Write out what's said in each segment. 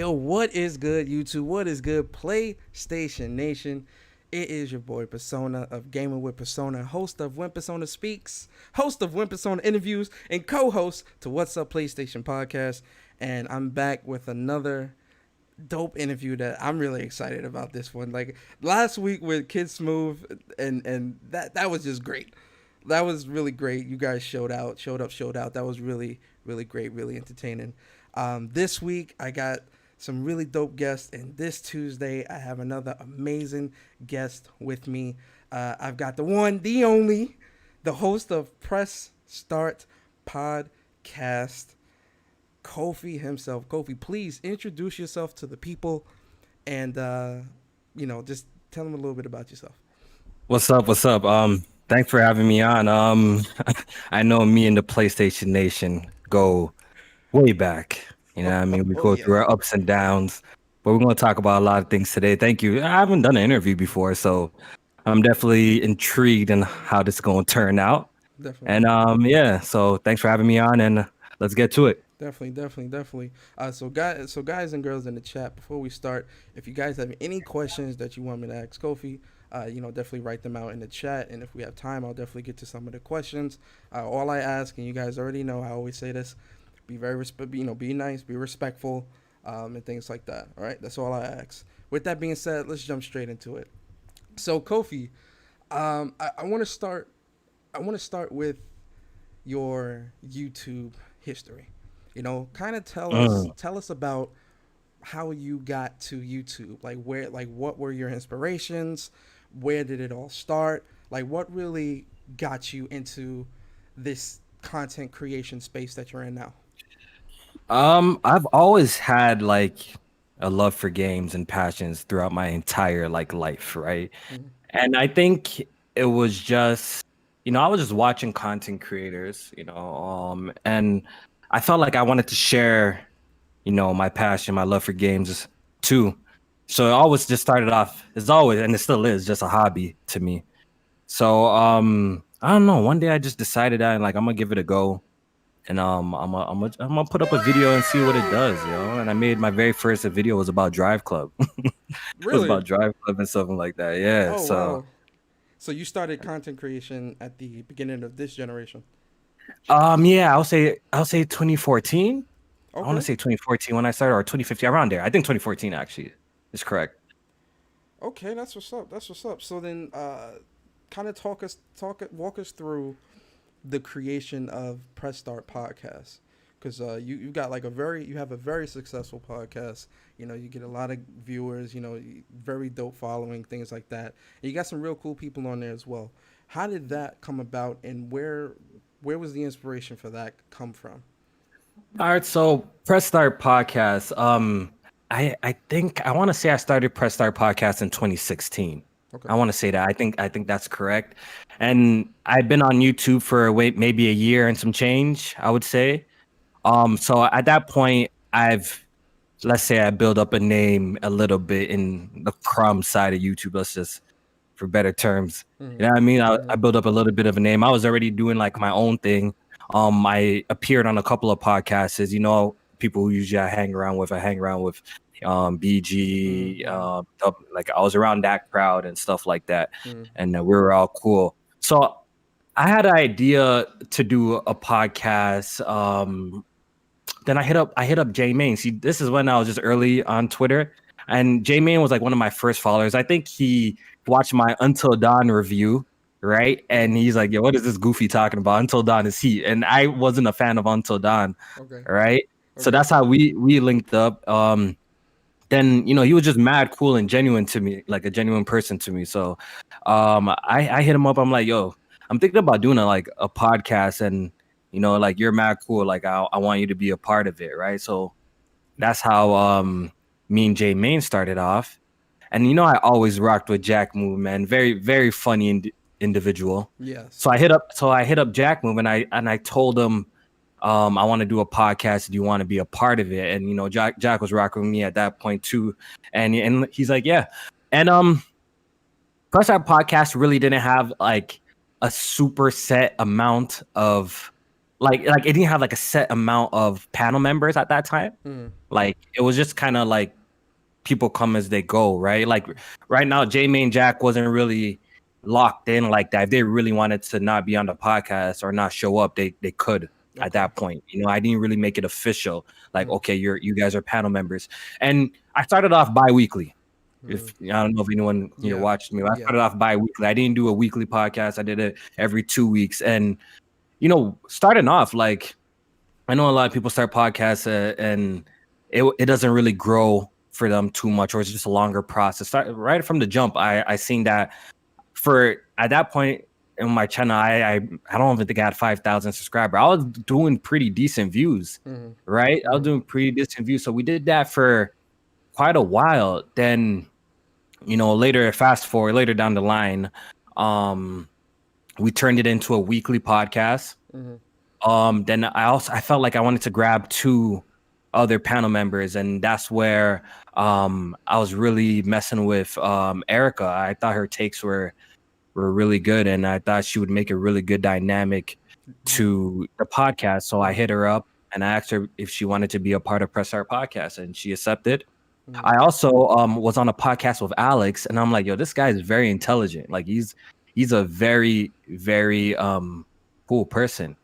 Yo, what is good, YouTube? What is good, PlayStation Nation? It is your boy Persona of Gaming with Persona, host of When Persona Speaks, host of When Persona Interviews, and co-host to What's Up PlayStation Podcast. And I'm back with another dope interview that I'm really excited about. This one, like last week with Kid Smooth, and that was just great. That was really great. You guys showed out. That was really great, really entertaining. This week I got some really dope guests, and this Tuesday I have another amazing guest with me. I've got the one, the only, the host of Press Start Podcast, KOFI himself. KOFI, please introduce yourself to the people, and just tell them a little bit about yourself. What's up? What's up? Thanks for having me on. I know me and the PlayStation Nation go way back. You know what I mean? We Oh go through yes, our ups and downs, but we're going to talk about a lot of things today. Thank you. I haven't done an interview before, so I'm definitely intrigued in how this is going to turn out. definitely. And yeah, so thanks for having me on, and let's get to it. Definitely. So guys and girls in the chat, before we start, if you guys have any questions that you want me to ask Kofi, definitely write them out in the chat. And if we have time, I'll definitely get to some of the questions. All I ask, and you guys already know, I always say this: be nice, be respectful, and things like that. All right, that's all I ask. With that being said, let's jump straight into it. So Kofi, I want to start. I want to start with your YouTube history. Kind of tell us about how you got to YouTube. What were your inspirations? Where did it all start? Like, what really got you into this content creation space that you're in now? I've always had like a love for games and passions throughout my entire like life, right? Mm-hmm. And I think it was just, I was just watching content creators, and I felt like I wanted to share, my passion, my love for games too. So it always just started off as always, and it still is just a hobby to me. So I don't know. One day I just decided that like I'm gonna give it a go, and I'm gonna put up a video and see what it does, And I made my very first video was about Drive Club. It was Really? about Drive Club and something like that. Yeah. Oh So wow. So you started content creation at the beginning of this generation. yeah, I'll say 2014. I want to Okay. say 2014 when I started, or 2015, around there. I think 2014 actually is correct. Okay, that's what's up. That's what's up. So then, kind of walk us through the creation of Press Start Podcast, because you got like you have a very successful podcast. You get a lot of viewers. Very dope following, things like that. And you got some real cool people on there as well. How did that come about, and where was the inspiration for that come from? All right, so Press Start Podcast. I think I want to say I started Press Start Podcast in 2016. Okay. I want to say that. I think that's correct. And I've been on YouTube for maybe a year and some change, I would say. So at that point, let's say I build up a name a little bit in the crumb side of YouTube. Let's just, for better terms, Mm-hmm. you know what I mean? I Mm-hmm. built up a little bit of a name. I was already doing like my own thing. I appeared on a couple of podcasts, as people who usually I hang around with. I hang around with BG, Mm-hmm. like I was around that crowd and stuff like that, Mm-hmm. and we were all cool. So I had an idea to do a podcast. Then I hit up J Main. See, this is when I was just early on Twitter, and J Main was like one of my first followers. I think he watched my Until Dawn review, right? And Mm-hmm. he's like, "Yo, what is this goofy talking about? Until Dawn is heat." And I wasn't a fan of Until Dawn, Okay. right? So Okay. that's how we linked up. Then he was just mad cool and genuine to me, like a genuine person to me. So I hit him up. I'm like, yo, I'm thinking about doing a podcast, and like you're mad cool, like I want you to be a part of it, right? So that's how me and Jay Main started off. And I always rocked with Jack Move, man. Very, very funny individual. Yes. So I hit up Jack Move, and I told him, I want to do a podcast. Do you want to be a part of it? And Jack was rocking with me at that point too, and he's like, yeah. And plus our podcast really didn't have like a super set amount of like it didn't have like a set amount of panel members at that time. Mm. Like it was just kind of like people come as they go, right? Like right now, Jamie and Jack wasn't really locked in like that. If they really wanted to not be on the podcast or not show up, they could at Okay. that point. You know, I didn't really make it official. Like, Mm. okay, you guys are panel members, and I started off bi-weekly. Mm. If I don't know if anyone Yeah. watched me, I Yeah. started off bi-weekly. I didn't do a weekly podcast. I did it every 2 weeks, and starting off like I know a lot of people start podcasts and it doesn't really grow for them too much, or it's just a longer process. Right from the jump, I seen that for at that point in my channel, I don't even think I had 5,000 subscribers. I was doing pretty decent views, Mm. right? I was Mm. doing pretty decent views, so we did that for quite a while. Then fast forward later down the line, we turned it into a weekly podcast. Mm. Then I felt like I wanted to grab two other panel members, and that's where I was really messing with Erica. I thought her takes were really good, and I thought she would make a really good dynamic to the podcast. So I hit her up and I asked her if she wanted to be a part of Press Start Podcast, and she accepted. Mm. I also was on a podcast with Alex, and I'm like, yo, this guy is very intelligent. Like he's a very, very cool person.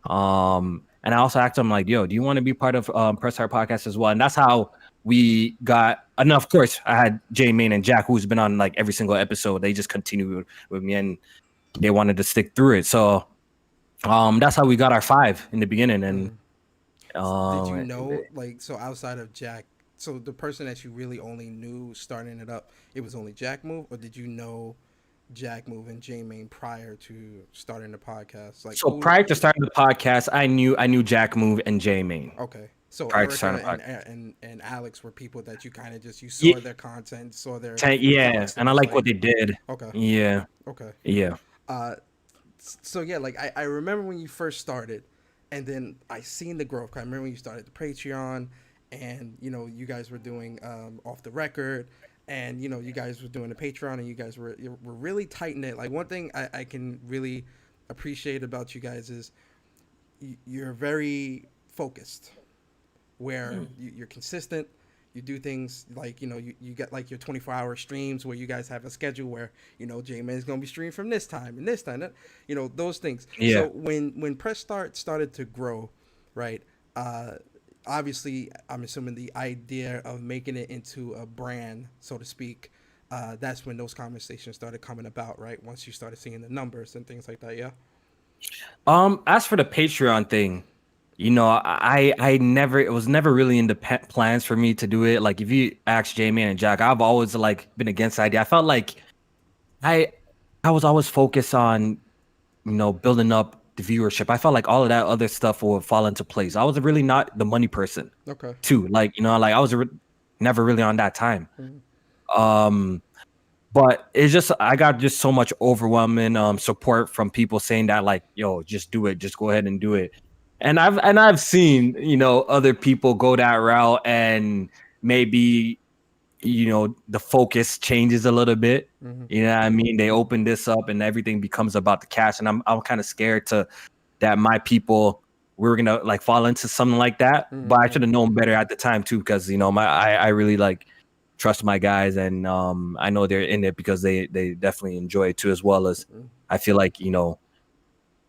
And I also asked him like, yo, do you want to be part of Press Start Podcast as well? And that's how we got, and of course I had Jay Main and Jack, who's been on like every single episode. They just continued with me and they wanted to stick through it. So that's how we got our 5 in the beginning. And Did you know, like, so outside of Jack, so the person that you really only knew starting it up, it was only Jack Move, or did you know Jack Move and J Main prior to starting the podcast? Like, so prior to starting the podcast, I knew Jack Move and Jay Main. Okay, so Prior to Erica starting the podcast. and Alex were people that you kind of just you saw their content, saw their Yeah, thoughts, and I was like what they did. Okay. Yeah. Okay. Yeah. So yeah, like I remember when you first started, and then I seen the growth. I remember when you started the Patreon, and you guys were doing off the record, and you guys were doing the Patreon, and you guys were really tight knit. Like one thing I can really appreciate about you guys is you're very focused, where you're consistent. You do things like you get like your 24-hour streams where you guys have a schedule where J-Man is gonna be streamed from this time and this time, those things. Yeah. So when Press Start started to grow, right? Obviously, I'm assuming the idea of making it into a brand, so to speak, that's when those conversations started coming about, right? Once you started seeing the numbers and things like that, yeah. As for the Patreon thing, I never, it was never really in the plans for me to do it. Like if you ask Jamie and Jack, I've always like been against the idea. I felt like I was always focused on, building up the viewership. I felt like all of that other stuff would fall into place. I was really not the money person. Okay. Too. Like, like I was never really on that time. Mm-hmm. But it's just I got just so much overwhelming support from people saying that like, yo, just do it, just go ahead and do it. And I've seen, other people go that route and maybe, the focus changes a little bit. Mm-hmm. You know what I mean? They open this up and everything becomes about the cash. And I'm kind of scared that my people we're gonna like fall into something like that. Mm-hmm. But I should have known better at the time too, because I really like trust my guys, and I know they're in it because they definitely enjoy it too, as well as I feel like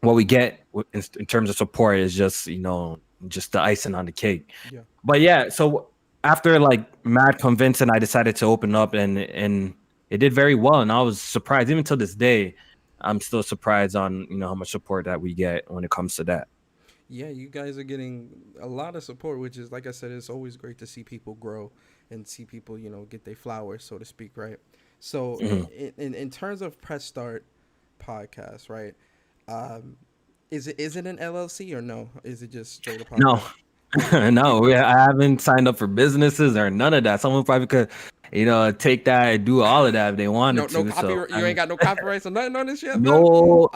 what we get in terms of support is just just the icing on the cake. Yeah. But yeah, so after like mad convincing, I decided to open up, and it did very well, and I was surprised. Even till this day, I'm still surprised on how much support that we get when it comes to that. Yeah, you guys are getting a lot of support, which is, like I said, it's always great to see people grow and see people, get their flowers, so to speak, right? So in terms of Press Start podcast, right? Is it an LLC or no? Is it just straight up podcast? No. No, I haven't signed up for businesses or none of that. Someone probably could, take that and do all of that if they wanted to. No copyright. So, you ain't got no copyrights or nothing on this shit. No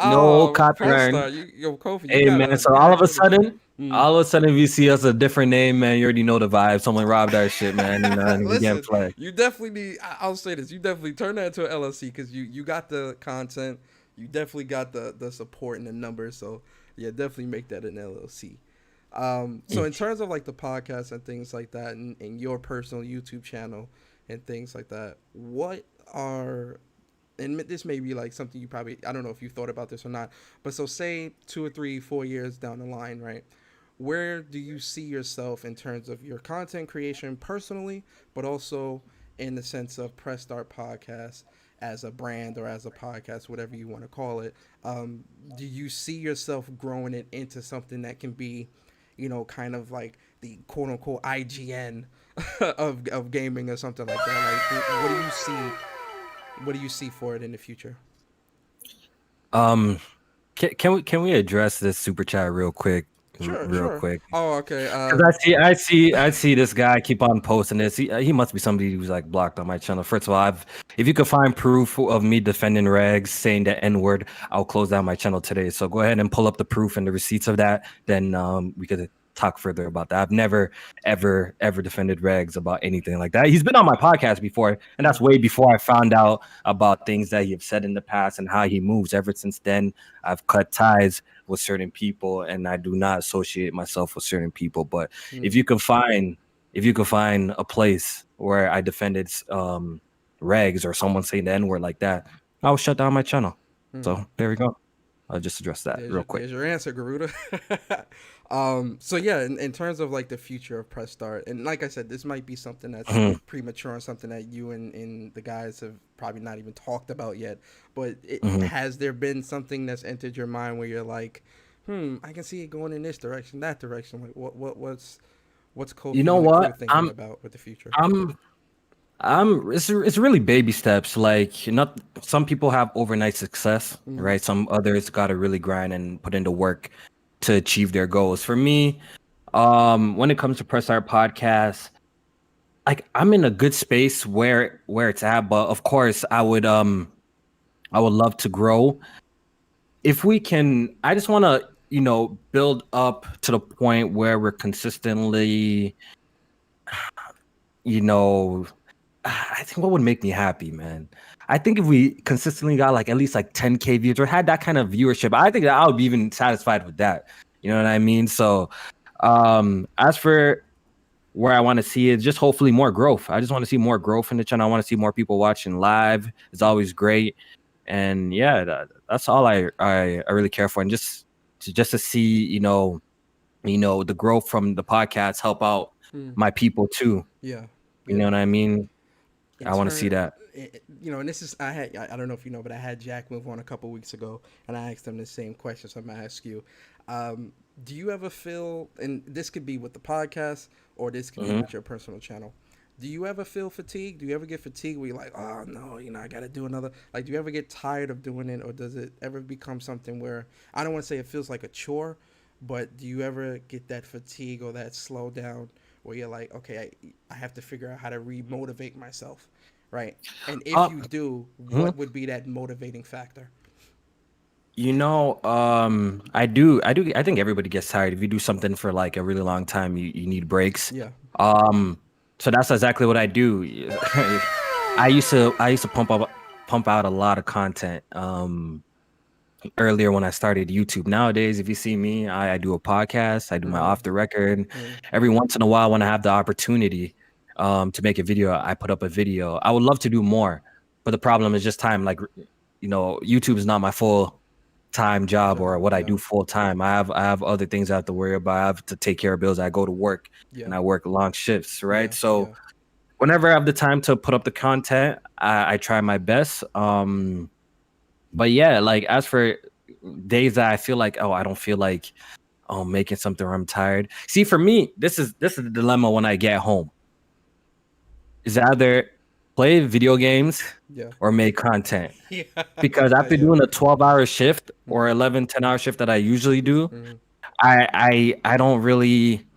copyright. KOFI. Hey man, so all of a sudden, if you see us a different name, man, you already know the vibe. Someone robbed our shit, man. Listen, you definitely need. I'll say this: you definitely turn that into an LLC because you got the content, you definitely got the support and the numbers. So Yeah, definitely make that an LLC. So in Mm. terms of like the podcast and things like that, and your personal YouTube channel and things like that, what are, and this may be like something you probably, I don't know if you thought about this or not, but so say 2 or 3, 4 years down the line, right? Where do you see yourself in terms of your content creation personally, but also in the sense of Press Start Podcast as a brand or as a podcast, whatever you want to call it? Do you see yourself growing it into something that can be, kind of like the quote unquote IGN of gaming or something like that? Like, what do you see? What do you see for it in the future? Um, can we address this super chat real quick? Sure, Real sure. quick. Oh, okay. Because I see this guy keep on posting this. He must be somebody who's like blocked on my channel. First of all, if you could find proof of me defending regs, saying the N word, I'll close down my channel today. So go ahead and pull up the proof and the receipts of that. Then we could talk further about that. I've never ever defended regs about anything like that. He's been on my podcast before, and that's way before I found out about things that he have said in the past and how he moves. Ever since then, I've cut ties with certain people, and I do not associate myself with certain people. But Mm, if you can find a place where I defended regs or someone saying the N word like that, I'll shut down my channel. mm. So there we go. I'll just address that There's real your, quick. there's your answer, Garuda. So yeah, in terms of like the future of Press Start, and like I said, this might be something that's Mhm, premature and something that you and the guys have probably not even talked about yet. But mhm. has there been something that's entered your mind where you're like, I can see it going in this direction, that direction. Like what's You Kofi know and the crew what? thinking about with the future? I'm it's really baby steps. Like not some people have overnight success, Mm-hmm. right? Some others got to really grind and put in the work to achieve their goals. For me, when it comes to Press Art Podcast, like I'm in a good space where it's at, but of course I would love to grow. If we can, I just want to, build up to the point where we're consistently, you know, I think what would make me happy, man. I think if we consistently got like at least like 10K views or had that kind of viewership, I think that I would be even satisfied with that. You know what I mean? So, as for where I want to see it, just hopefully more growth. I just want to see more growth in the channel. I want to see more people watching live. It's always great, and yeah, that's all I really care for, and just to see the growth from the podcast help out Mm, my people too. yeah, You yeah. know what I mean? In I want to see turn, that. and this is I don't know if you know, but I had Jack move on a couple weeks ago, and I asked him the same question. So I'm gonna ask you, um, do you ever feel, and this could be with the podcast or this could be Mhm. with your personal channel? Do you ever feel fatigued? Do you ever get fatigued where you're like, oh no, I gotta do another? Like, do you ever get tired of doing it, or does it ever become something where I don't want to say it feels like a chore, but do you ever get that fatigue or that slowdown where you're like, okay, I have to figure out how to remotivate myself, right? And if Uh, you do, mhm. what would be that motivating factor? I think everybody gets tired. If you do something for like a really long time, you need breaks. Yeah. Um, so that's exactly what I do. I used to pump out a lot of content. Earlier when I started YouTube. Nowadays, if you see me, I do a podcast, I do my Mm-hmm. off the record. Mm-hmm. Every once in a while, when I have the opportunity to make a video, I put up a video. I would love to do more, but the problem is just time. Like, YouTube is not my full time job or Job. what I Yeah. do full time. I have other things I have to worry about. I have to take care of bills. I go to work Yeah. and I work long shifts, right? Yeah. So Yeah. whenever I have the time to put up the content, I try my best. But yeah, like as for days that I feel like, oh, I don't feel like making something or I'm tired. See, for me, this is the dilemma when I get home. Is either play video games Yeah. or make content. Yeah. Because after Yeah. doing a 12-hour shift or Mm-hmm. 10-hour shift that I usually do, Mm-hmm. I don't really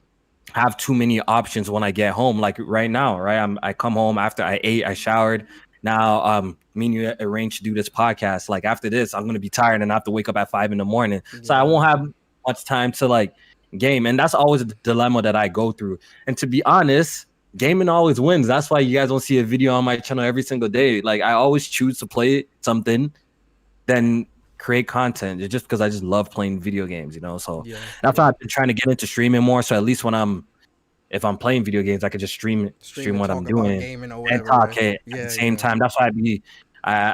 have too many options when I get home. Like right now, right? I come home after I ate, I showered. Now, me and you arranged to do this podcast. Like after this, I'm gonna be tired and I have to wake up at 5 in the morning. So I Yeah. won't have much time to like game. And that's always a dilemma that I go through. And to be honest, gaming always wins. That's why you guys don't see a video on my channel every single day. Like I always choose to play something, then create content. It's just because I just love playing video games, you know. So Yeah, that's yeah. why I've been trying to get into streaming more. So at least when if I'm playing video games, I could just Stream stream and what I'm talk about doing gaming or and whatever, talk right? it at the Yeah, same yeah. time. That's why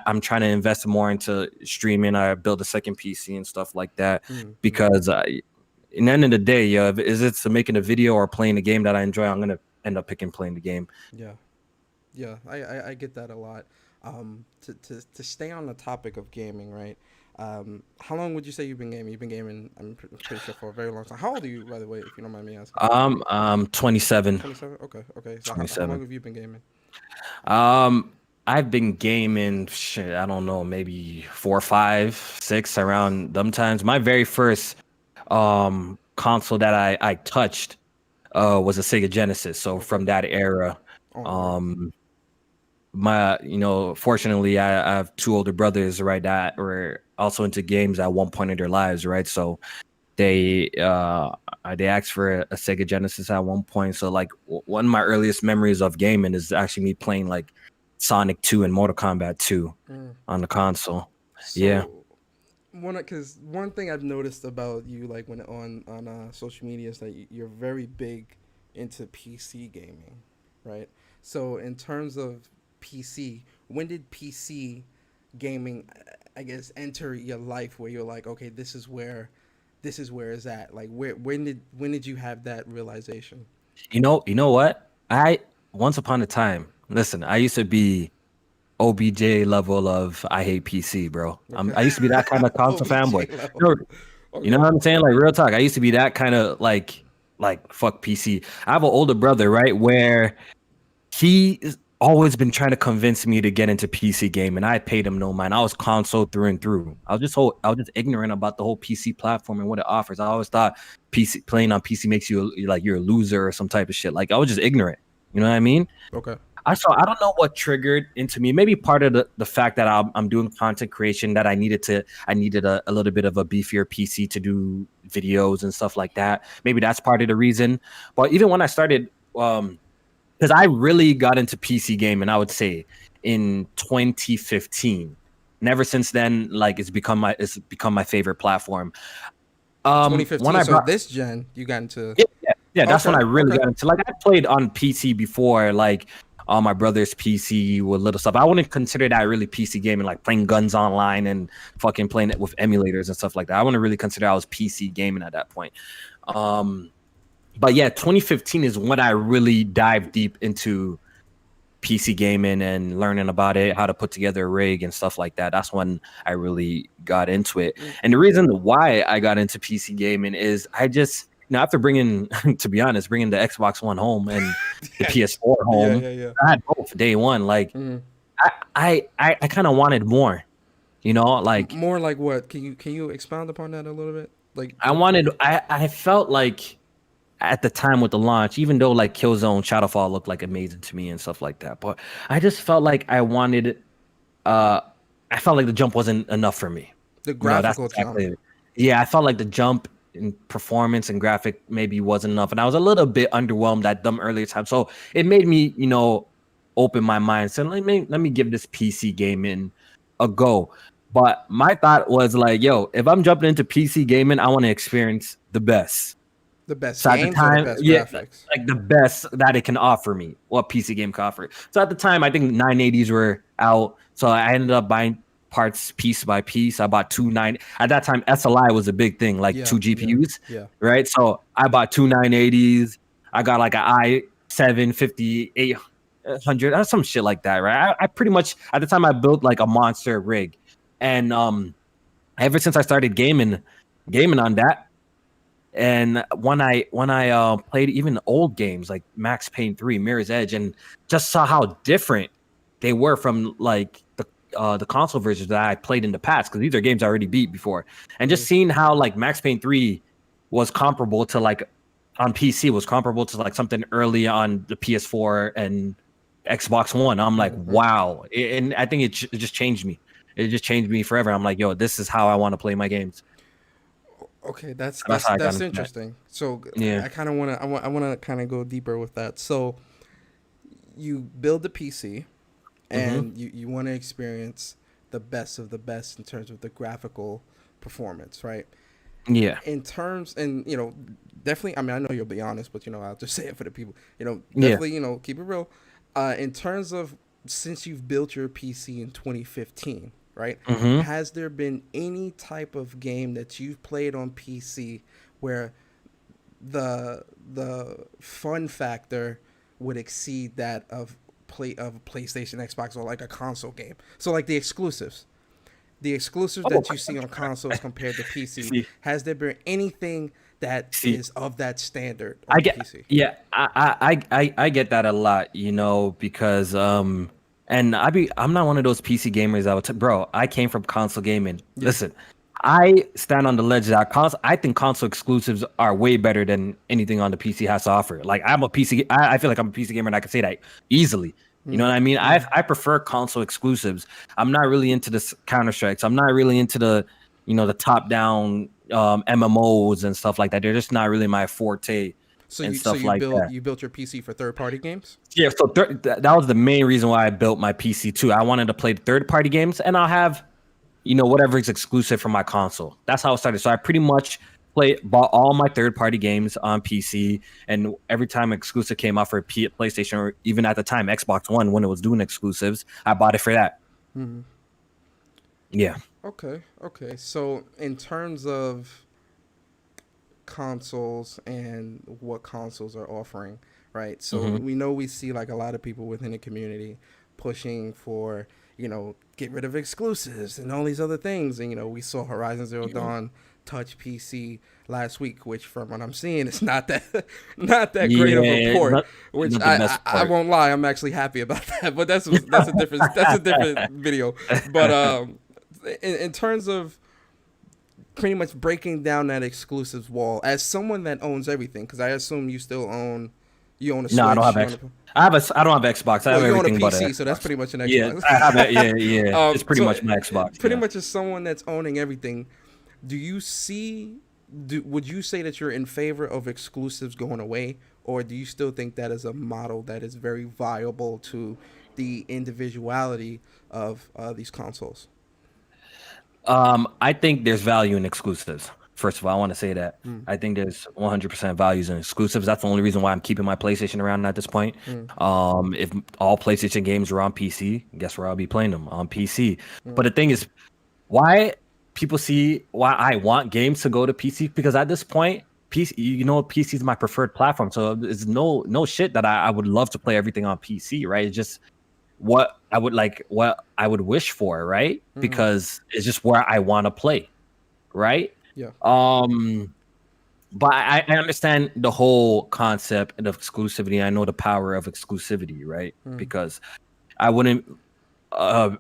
I'm trying to invest more into streaming. I build a second PC and stuff like that Mm-hmm. because in the end of the day, yo, if is it to making a video or playing a game that I enjoy, I'm gonna end up picking playing the game. Yeah, yeah. I get that a lot. To stay on the topic of gaming, right? How long would you say you've been gaming? You've been gaming, pretty sure, for a very long time. How old are you, by the way, if you don't mind me asking? 27. 27. Okay, okay. So how long 27. have you been gaming? Um, I've been gaming shit, I don't know, maybe 4, 5, 6 around them times. My very first console that I touched was a Sega Genesis. So Okay. from that era, Oh, word. um fortunately I have two older brothers, right, that were also into games at one point in their lives, right? So they asked for a Sega Genesis at one point. So like one of my earliest memories of gaming is actually me playing like Sonic 2 and Mortal Kombat 2 Mm. on the console. Yeah. So because one thing I've noticed about you, like when on social media, is that you're very big into PC gaming, right? So in terms of PC, when did PC gaming, I guess, enter your life where you're like, okay, this is where it's at? Like, when did you have that realization? You know what? I once upon a time, listen, I used to be OBJ level of I hate PC, bro. Okay. I used to be that kind of console fanboy. OBJ level. You know, you know Okay. what I'm saying? Like real talk. I used to be that kind of like fuck PC. I have an older brother, right, where he's always been trying to convince me to get into PC game, and I paid him no mind. I was console through and through. I was just ignorant about the whole PC platform and what it offers. I always thought PC playing on PC makes you like you're a loser or some type of shit. Like I was just ignorant. You know what I mean? Okay. I don't know what triggered into me. Maybe part of the fact that I'm doing content creation, that I needed a little bit of a beefier PC to do videos and stuff like that. Maybe that's part of the reason. But even when I started, because I really got into PC gaming, I would say in 2015. And ever since then, like it's become my favorite platform. When 2015. I So brought this gen, you got into. yeah, that's when Okay. I really Okay. got into, like, I played on PC before, like on my brother's PC with little stuff. I wouldn't consider that really PC gaming, like playing guns online and fucking playing it with emulators and stuff like that. I wouldn't really consider I was PC gaming at that point. Um, but yeah, 2015 is when I really dived deep into PC gaming and learning about it, how to put together a rig and stuff like that. That's when I really got into it. Mm. And the reason why I got into PC gaming is I just, after bringing, to be honest, bringing the Xbox One home and the Yeah. PS4 Yeah. home, Yeah. Yeah. I had both day one. Like Mm. I kind of wanted more, like More like what? Can you expound upon that a little bit? Like. I felt like at the time with the launch, even though like Killzone Shadowfall looked like amazing to me and stuff like that, but I just felt like uh I felt like the jump wasn't enough for me. The That's graphical exactly jump. it. Yeah, I felt like the jump in performance and graphic maybe wasn't enough. And I was a little bit underwhelmed at them earlier time. So it made me, open my mind. So let me give this PC gaming a go. But my thought was like, yo, if I'm jumping into PC gaming, I want to experience the best. The best So at the games or the time, best yeah, graphics? like the best that it can offer me, what PC game can offer. So at the time, I think 980s were out. So I ended up buying parts piece by piece. I bought two nine. At that time, SLI was a big thing, like Yeah. two Yeah. GPUs, Yeah. right? So I bought two 980s. I got like an i7 5800, some shit like that, right? I pretty much at the time I built like a monster rig, and ever since I started gaming on that. And when I played even old games like Max Payne 3, Mirror's Edge, and just saw how different they were from like the console versions that I played in the past, because these are games I already beat before, and just Mm. seeing how like Max Payne 3 was comparable to like on PC was comparable to like something early on the PS4 and Xbox One. I'm like, Mm-hmm. wow, and I think it just changed me. It just changed me forever. I'm like, yo, this is how I want to play my games. Okay, that's And that's that's how I got that's into that. interesting. So Yeah. I kind of want to I want to kind of go deeper with that. So you build the PC Mm-hmm. and you want to experience the best of the best in terms of the graphical performance, right? Yeah. In terms, and definitely, I mean, I know you'll be honest, but I'll just say it for the people. Yeah. Definitely, keep it real. In terms of, since you've built your PC in 2015, right? Mm-hmm. Has there been any type of game that you've played on PC where the fun factor would exceed that of PlayStation, Xbox, or like a console game? So like the exclusives Oh, that you see on consoles compared to PC. see, Has there been anything that see, is of that standard I on get, PC? yeah, I get that a lot, because and I'm not one of those PC gamers that bro, I came from console gaming. Yeah. Listen, I stand on the ledge that I think console exclusives are way better than anything on the PC has to offer. Like I feel like I'm a PC gamer and I can say that easily. You know what I mean? I prefer console exclusives. I'm not really into the Counter Strikes. I'm not really into the top down MMOs and stuff like that. They're just not really my forte So and you so stuff like that. you built your PC for third party games? Yeah, so that was the main reason why I built my PC too. I wanted to play third party games, and I'll have whatever is exclusive for my console. That's how it started. So I pretty much bought all my third party games on PC, and every time exclusive came out for PlayStation, or even at the time Xbox One when it was doing exclusives, I bought it for that. Mm-hmm. Yeah. Okay. Okay. So in terms of consoles and what consoles are offering, right? So Mm-hmm. we know we see like a lot of people within the community pushing for, get rid of exclusives and all these other things. And we saw Horizon Zero Dawn touch PC last week, which from what I'm seeing is not that not that great of a Yeah, port. not Which the best I part. won't lie, I'm actually happy about that. But that's a different video. But in terms of pretty much breaking down that exclusives wall, as someone that owns everything, because I assume you own a No, I don't Switch, have X. I don't have Xbox. I well, have you own a everything but an PC, so that's Xbox. pretty much an Yeah, Xbox. I have it. Yeah, yeah. It's pretty So much my Xbox. pretty Yeah. much as someone that's owning everything, do you see? Would you say that you're in favor of exclusives going away, or do you still think that is a model that is very viable to the individuality of these consoles? I think there's value in exclusives. First of all, I want to say that Mm, I think there's 100% values in exclusives. That's the only reason why I'm keeping my PlayStation around at this point. mm, If all PlayStation games are on PC, guess where I'll be playing them on PC. But mm, the thing is, why people see why I want games to go to PC, because at this point, PC, PC is my preferred platform. So it's no shit that I would love to play everything on PC, right? It's just what I would wish for, right? mm, Because it's just where I want to play, right? yeah. Um, but I understand the whole concept of exclusivity. I know the power of exclusivity, right? Mm, Because I wouldn't uh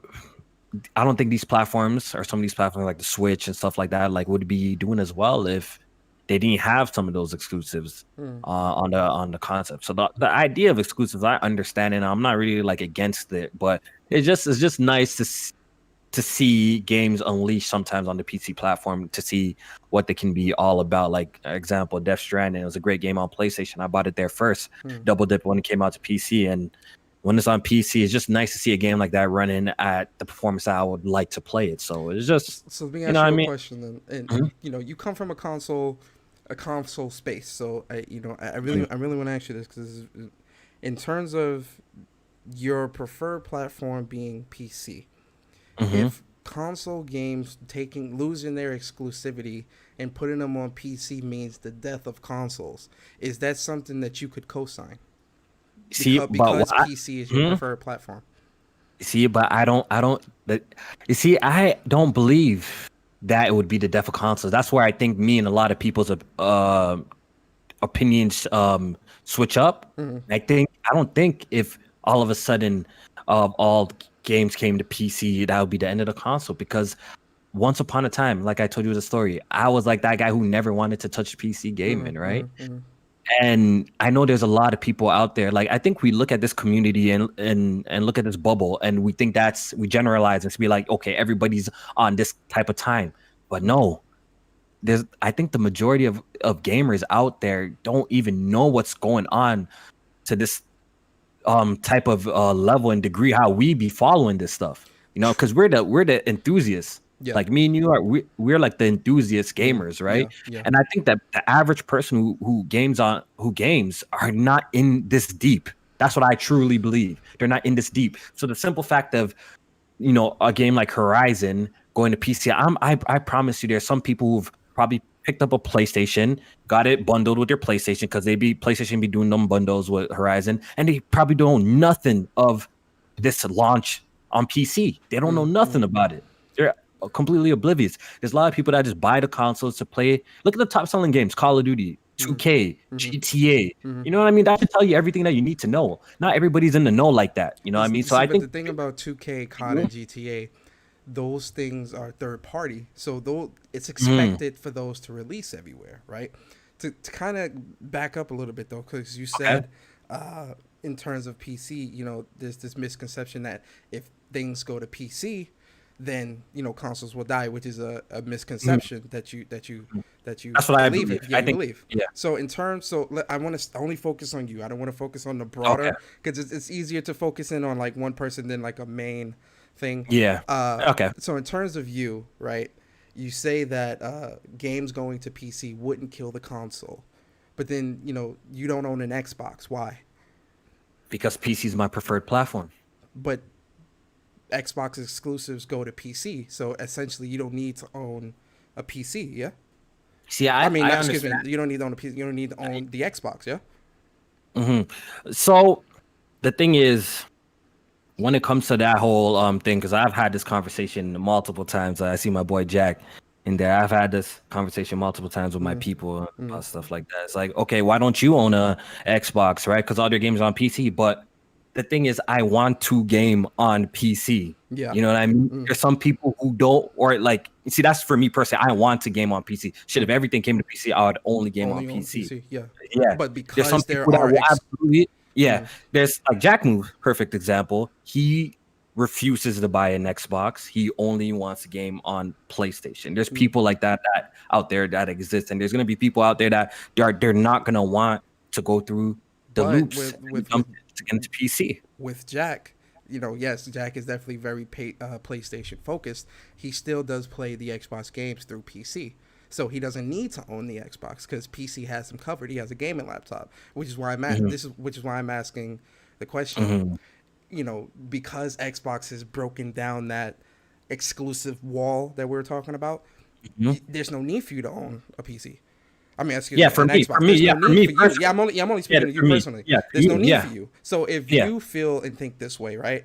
I don't think these platforms, or some of these platforms like the Switch and stuff like that, like would be doing as well if they didn't have some of those exclusives mm, on the concept. So the idea of exclusives, I understand, and I'm not really like against it, but it's just nice to see games unleashed sometimes on the PC platform, to see what they can be all about. Like example, Death Stranding, it was a great game on PlayStation. I bought it there first, mm. double dip when it came out to PC, and when it's on PC, it's just nice to see a game like that running at the performance that I would like to play it. So it's just, So let me you know ask what I you a mean? question then. And Mhm, you come from a console space. So I mhm, really want to ask you this because in terms of your preferred platform being PC, mhm. if console games losing their exclusivity and putting them on PC means the death of consoles, is that something that you could co-sign? See, Because PC is your mhm. preferred platform. See, but I don't, that, you see, I don't believe that it would be the death of consoles. That's where I think me and a lot of people's opinions switch up. Mm-hmm. I don't think if all of a sudden all games came to PC, that would be the end of the console, because once upon a time, like I told you the story, I was like that guy who never wanted to touch PC gaming, Mm-hmm. right? Mm-hmm. And I know there's a lot of people out there. Like I think we look at this community and look at this bubble, and we think we generalize and be like, okay, everybody's on this type of time. But no, I think the majority of gamers out there don't even know what's going on to this type of level and degree how we be following this stuff. you know, because we're the enthusiasts. Yeah. Like me and you are, we're like the enthusiast gamers, right? Yeah. Yeah. And I think that the average person who games are not in this deep. That's what I truly believe. They're not in this deep. So the simple fact of, you know, a game like Horizon going to PC, I promise you, there's some people who've probably picked up a PlayStation, got it bundled with their PlayStation because PlayStation be doing them bundles with Horizon, and they probably don't know nothing of this launch on PC. They don't know nothing about it. They're completely oblivious. There's a lot of people that just buy the consoles to play. Look at the top selling games: Call of Duty, 2K, GTA. You know what I mean? That should tell you everything that you need to know. Not everybody's in the know like that. You know what I mean? So See, I but think the thing about 2K, COD, and GTA, those things are third party, so though it's expected for those to release everywhere, right? To kind of back up a little bit though, because you okay. said in terms of PC, you know, there's this misconception that if things go to PC, then you know consoles will die, which is a misconception that you That's what I believe in. believe. Yeah, I you think, believe. yeah. So in terms, I want to only focus on you. I don't want to focus on the Okay. broader because it's easier to focus in on like one person than like a main thing. Yeah. Okay. So in terms of you, right? You say that games going to PC wouldn't kill the console, but then you know you don't own an Xbox. Why? Because PC is my preferred platform. But Xbox exclusives go to PC, so essentially you don't need to own a PC. Yeah. See, I mean, I not, excuse me. understand. You don't need to own a PC. You don't need to own the Xbox. Yeah. So the thing is, when it comes to that whole thing, because I've had this conversation multiple times. I see my boy Jack in there. I've had this conversation multiple times with my people about stuff like that. It's like, okay, why don't you own a Xbox, right? Because all their games are on PC. But the thing is, I want to game on PC. Yeah. You know what I mean? There's some people who don't, or like, see, that's for me personally. I want to game on PC. Shit, if everything came to PC, I would only game on Only own PC. PC. Yeah. Yeah, But there's some because there people that are will absolutely. Yeah, there's like Jack Move, perfect example. He refuses to buy an Xbox. He only wants to game on PlayStation. There's people like that out there that exist, and there's gonna be people out there that they're not gonna want to go through the But loops to get into PC. with Jack, you know, yes, Jack is definitely very PlayStation focused. He still does play the Xbox games through PC. So he doesn't need to own the Xbox because PC has him covered. He has a gaming laptop, which is why which is why I'm asking the question. You know, because Xbox has broken down that exclusive wall that we were talking about, there's no need for you to own a PC. I mean, excuse Yeah, me, an Xbox. There's no need for you. Yeah, I'm only speaking to you personally. Yeah, there's no you, need yeah. for you. So if Yeah. you feel and think this way, right,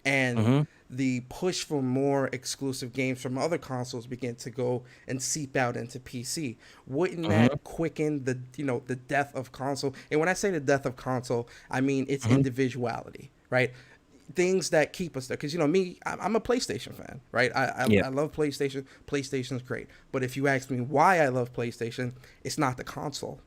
and the push for more exclusive games from other consoles begin to go and seep out into PC, wouldn't that quicken the the death of console? And when I say the death of console, I mean its individuality, right? Things that keep us there, because you know me, I'm a PlayStation fan, right? I love PlayStation. PlayStation's great, but if you ask me why I love PlayStation, it's not the console,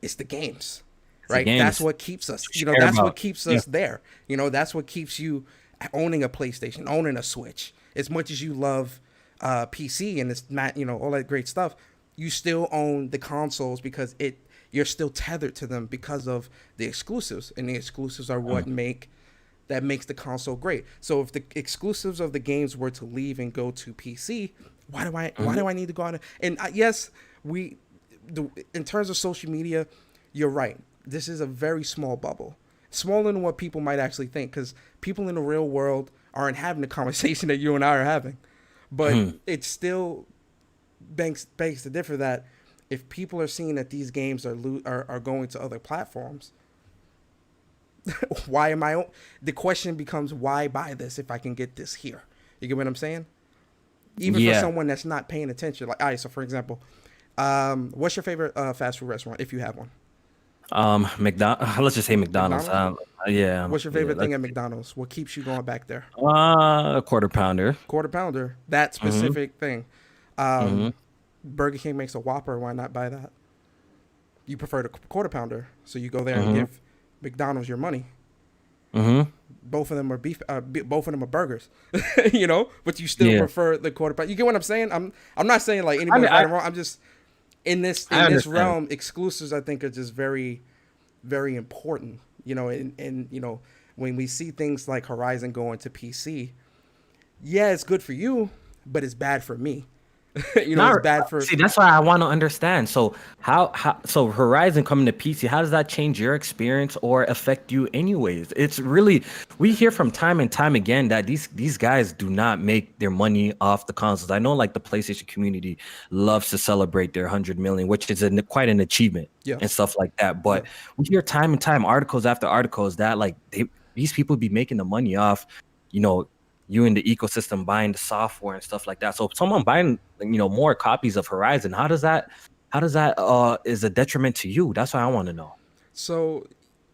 it's the games, right? That's what keeps us. You know, that's what keeps us there. You know, that's what keeps you owning a PlayStation, owning a Switch. As much as you love PC and it's not, you know, all that great stuff, you still own the consoles because you're still tethered to them because of the exclusives, and the exclusives are what makes the console great. So if the exclusives of the games were to leave and go to PC, why do I need to go on? And yes, in terms of social media, you're right. This is a very small bubble, smaller than what people might actually think, because people in the real world aren't having the conversation that you and I are having. But it still begs to differ that if people are seeing that these games are going to other platforms, why am I? The question becomes, why buy this if I can get this here? You get what I'm saying? Even for someone that's not paying attention. Like, all right, so for example, what's your favorite fast food restaurant if you have one? McDonald's. Let's just say McDonald's. Yeah. What's your favorite thing at McDonald's? What keeps you going back there? A quarter pounder. Quarter pounder. That specific thing. Burger King makes a Whopper. Why not buy that? You prefer the quarter pounder, so you go there and give McDonald's your money. Both of them are beef. Both of them are burgers. You know, but you still prefer the quarter pounder. You get what I'm saying? I'm not saying like anybody's right or wrong. I'm just in this realm. Exclusives, I think, are just very, very important. You know, and you know, when we see things like Horizon going to PC, yeah, it's good for you, but it's bad for me. It's Now, bad for. see, that's why I want to understand. So so Horizon coming to PC, how does that change your experience or affect you anyways? It's really, we hear from time and time again that these guys do not make their money off the consoles. I know like the PlayStation community loves to celebrate their 100 million, which is quite an achievement Yeah, and stuff like that. yeah. But we hear time and time, articles after articles, that like these people be making the money off, you know, you in the ecosystem buying the software and stuff like that. So if someone buying, more copies of Horizon, how does that is a detriment to you? That's what I want to know. So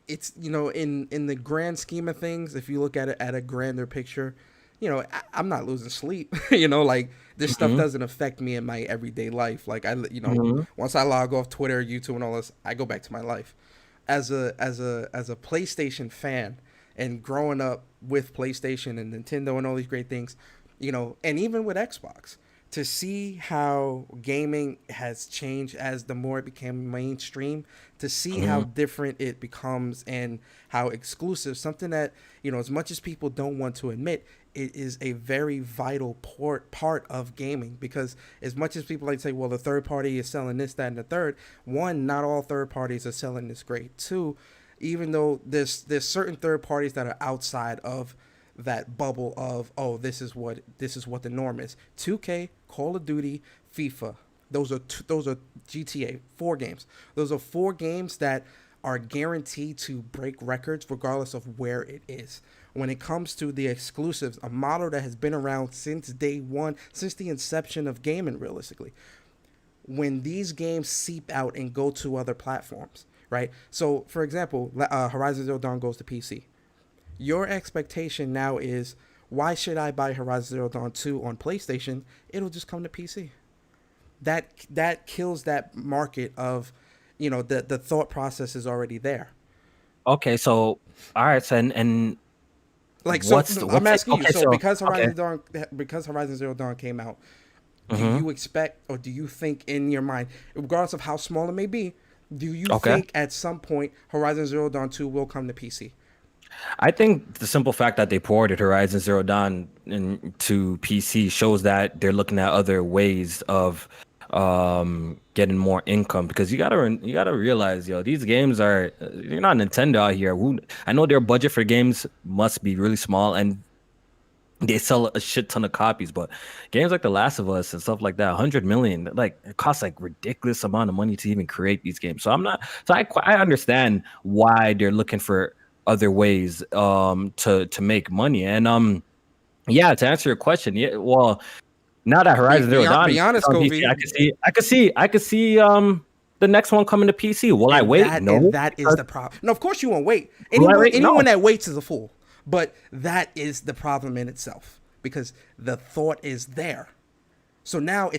it's in the grand scheme of things, if you look at it at a grander picture, I'm not losing sleep. Like this stuff Hmm. doesn't affect me in my everyday life. Like Hmm. once I log off Twitter, YouTube, and all this, I go back to my life. As a PlayStation fan and growing up with PlayStation and Nintendo and all these great things, and even with Xbox, to see how gaming has changed as the more it became mainstream, to see how Hmm. different it becomes and how exclusive, something that, as much as people don't want to admit, it is a very vital part of gaming. Because as much as people like to say, well, the third party is selling this, that, and the third, one, not all third parties are selling this great. Two, even though there's certain third parties that are outside of that bubble of, oh, this is what the norm is. 2K, Call of Duty, FIFA. Those are GTA 4 games. Those are 4 games that are guaranteed to break records regardless of where it is. When it comes to the exclusives, a model that has been around since day one, since the inception of gaming, realistically, when these games seep out and go to other platforms, right? So, for example, Horizon Zero Dawn goes to PC. Your expectation now is, why should I buy Horizon Zero Dawn 2 on PlayStation? It'll just come to PC. That kills that market of, the thought process is already there. Okay, so all right, so and Like, so what's the, I'm what's it? asking you. Okay, So so okay. Because Horizon Zero Dawn came out, do Hmm. you expect, or do you think in your mind, regardless of how small it may be, do you Okay. think at some point Horizon Zero Dawn 2 will come to PC? I think the simple fact that they ported Horizon Zero Dawn to PC shows that they're looking at other ways of getting more income, because you gotta realize, yo, these games are, you're not Nintendo out here. I know their budget for games must be really small, and they sell a shit ton of copies, but games like The Last of Us and stuff like that, 100 million, like it costs like ridiculous amount of money to even create these games. So I'm not, so I understand why they're looking for other ways to make money. And yeah, to answer your question, yeah, well, now that Be Horizon be, Zero Dawn be is honest, on PC, Kofi. I could see the next one coming to PC. Will I and wait? that and No, that is because the problem. No, of course you won't wait. will I Anyone wait? anyone No. that waits is a fool. But that is the problem in itself, because the thought is there. So now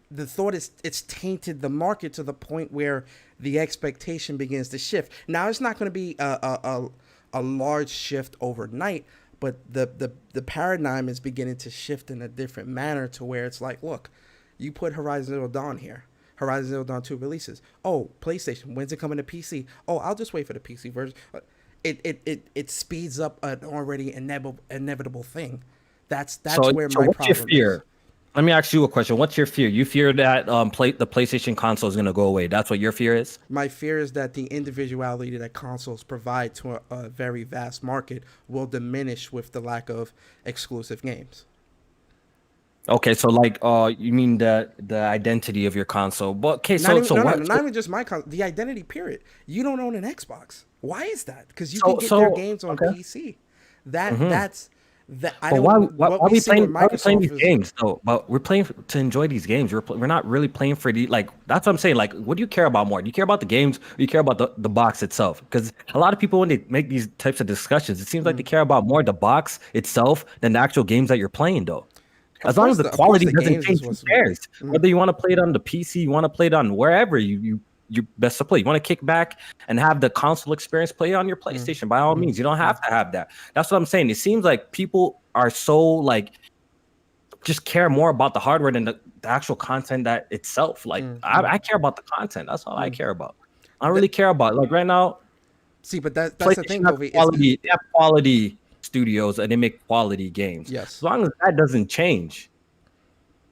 the thought is, it's tainted the market to the point where the expectation begins to shift. Now it's not going to be a large shift overnight, but the paradigm is beginning to shift in a different manner, to where it's like, look, you put Horizon Zero Dawn here. Horizon Zero Dawn 2 releases. Oh, PlayStation, when's it coming to PC? Oh, I'll just wait for the PC version. It speeds up an already inevitable thing. That's So, where so my what's your problem is. fear? Let me ask you a question. What's your fear? You fear that the PlayStation console is gonna go away. That's what your fear is? My fear is that the individuality that consoles provide to a very vast market will diminish with the lack of exclusive games. Okay, so like you mean the identity of your console. But okay, Not so even so no no no what not even just the identity period. You don't own an Xbox. Why is that? Because you can so get their so games on okay. PC. That Hmm. that's that I But why don't. why What why we we see with playing why we playing Microsoft these is, games though? But we're playing to enjoy these games. We're not really playing for the, like, that's what I'm saying. Like, what do you care about more? Do you care about the games, or do you care about the box itself? Because a lot of people, when they make these types of discussions, it seems like they care about more the box itself than the actual games that you're playing though. As long as the of course quality the doesn't games is change, who what's. cares? Whether you want to play it on the PC, you want to play it on wherever you best to play. You want to kick back and have the console experience, play it on your Mm, PlayStation. By all mm, means, you don't mm, have to have that. That's what I'm saying. It seems like people are so like just care more about the hardware than the actual content that itself. Like mm, I, mm, I care about the content. That's all I mm. care about. I don't That, really care about, like, right now. See, but that's the PlayStation thing, have Kofi. Is quality. They have quality studios and they make quality games. As Yes. long as that doesn't change,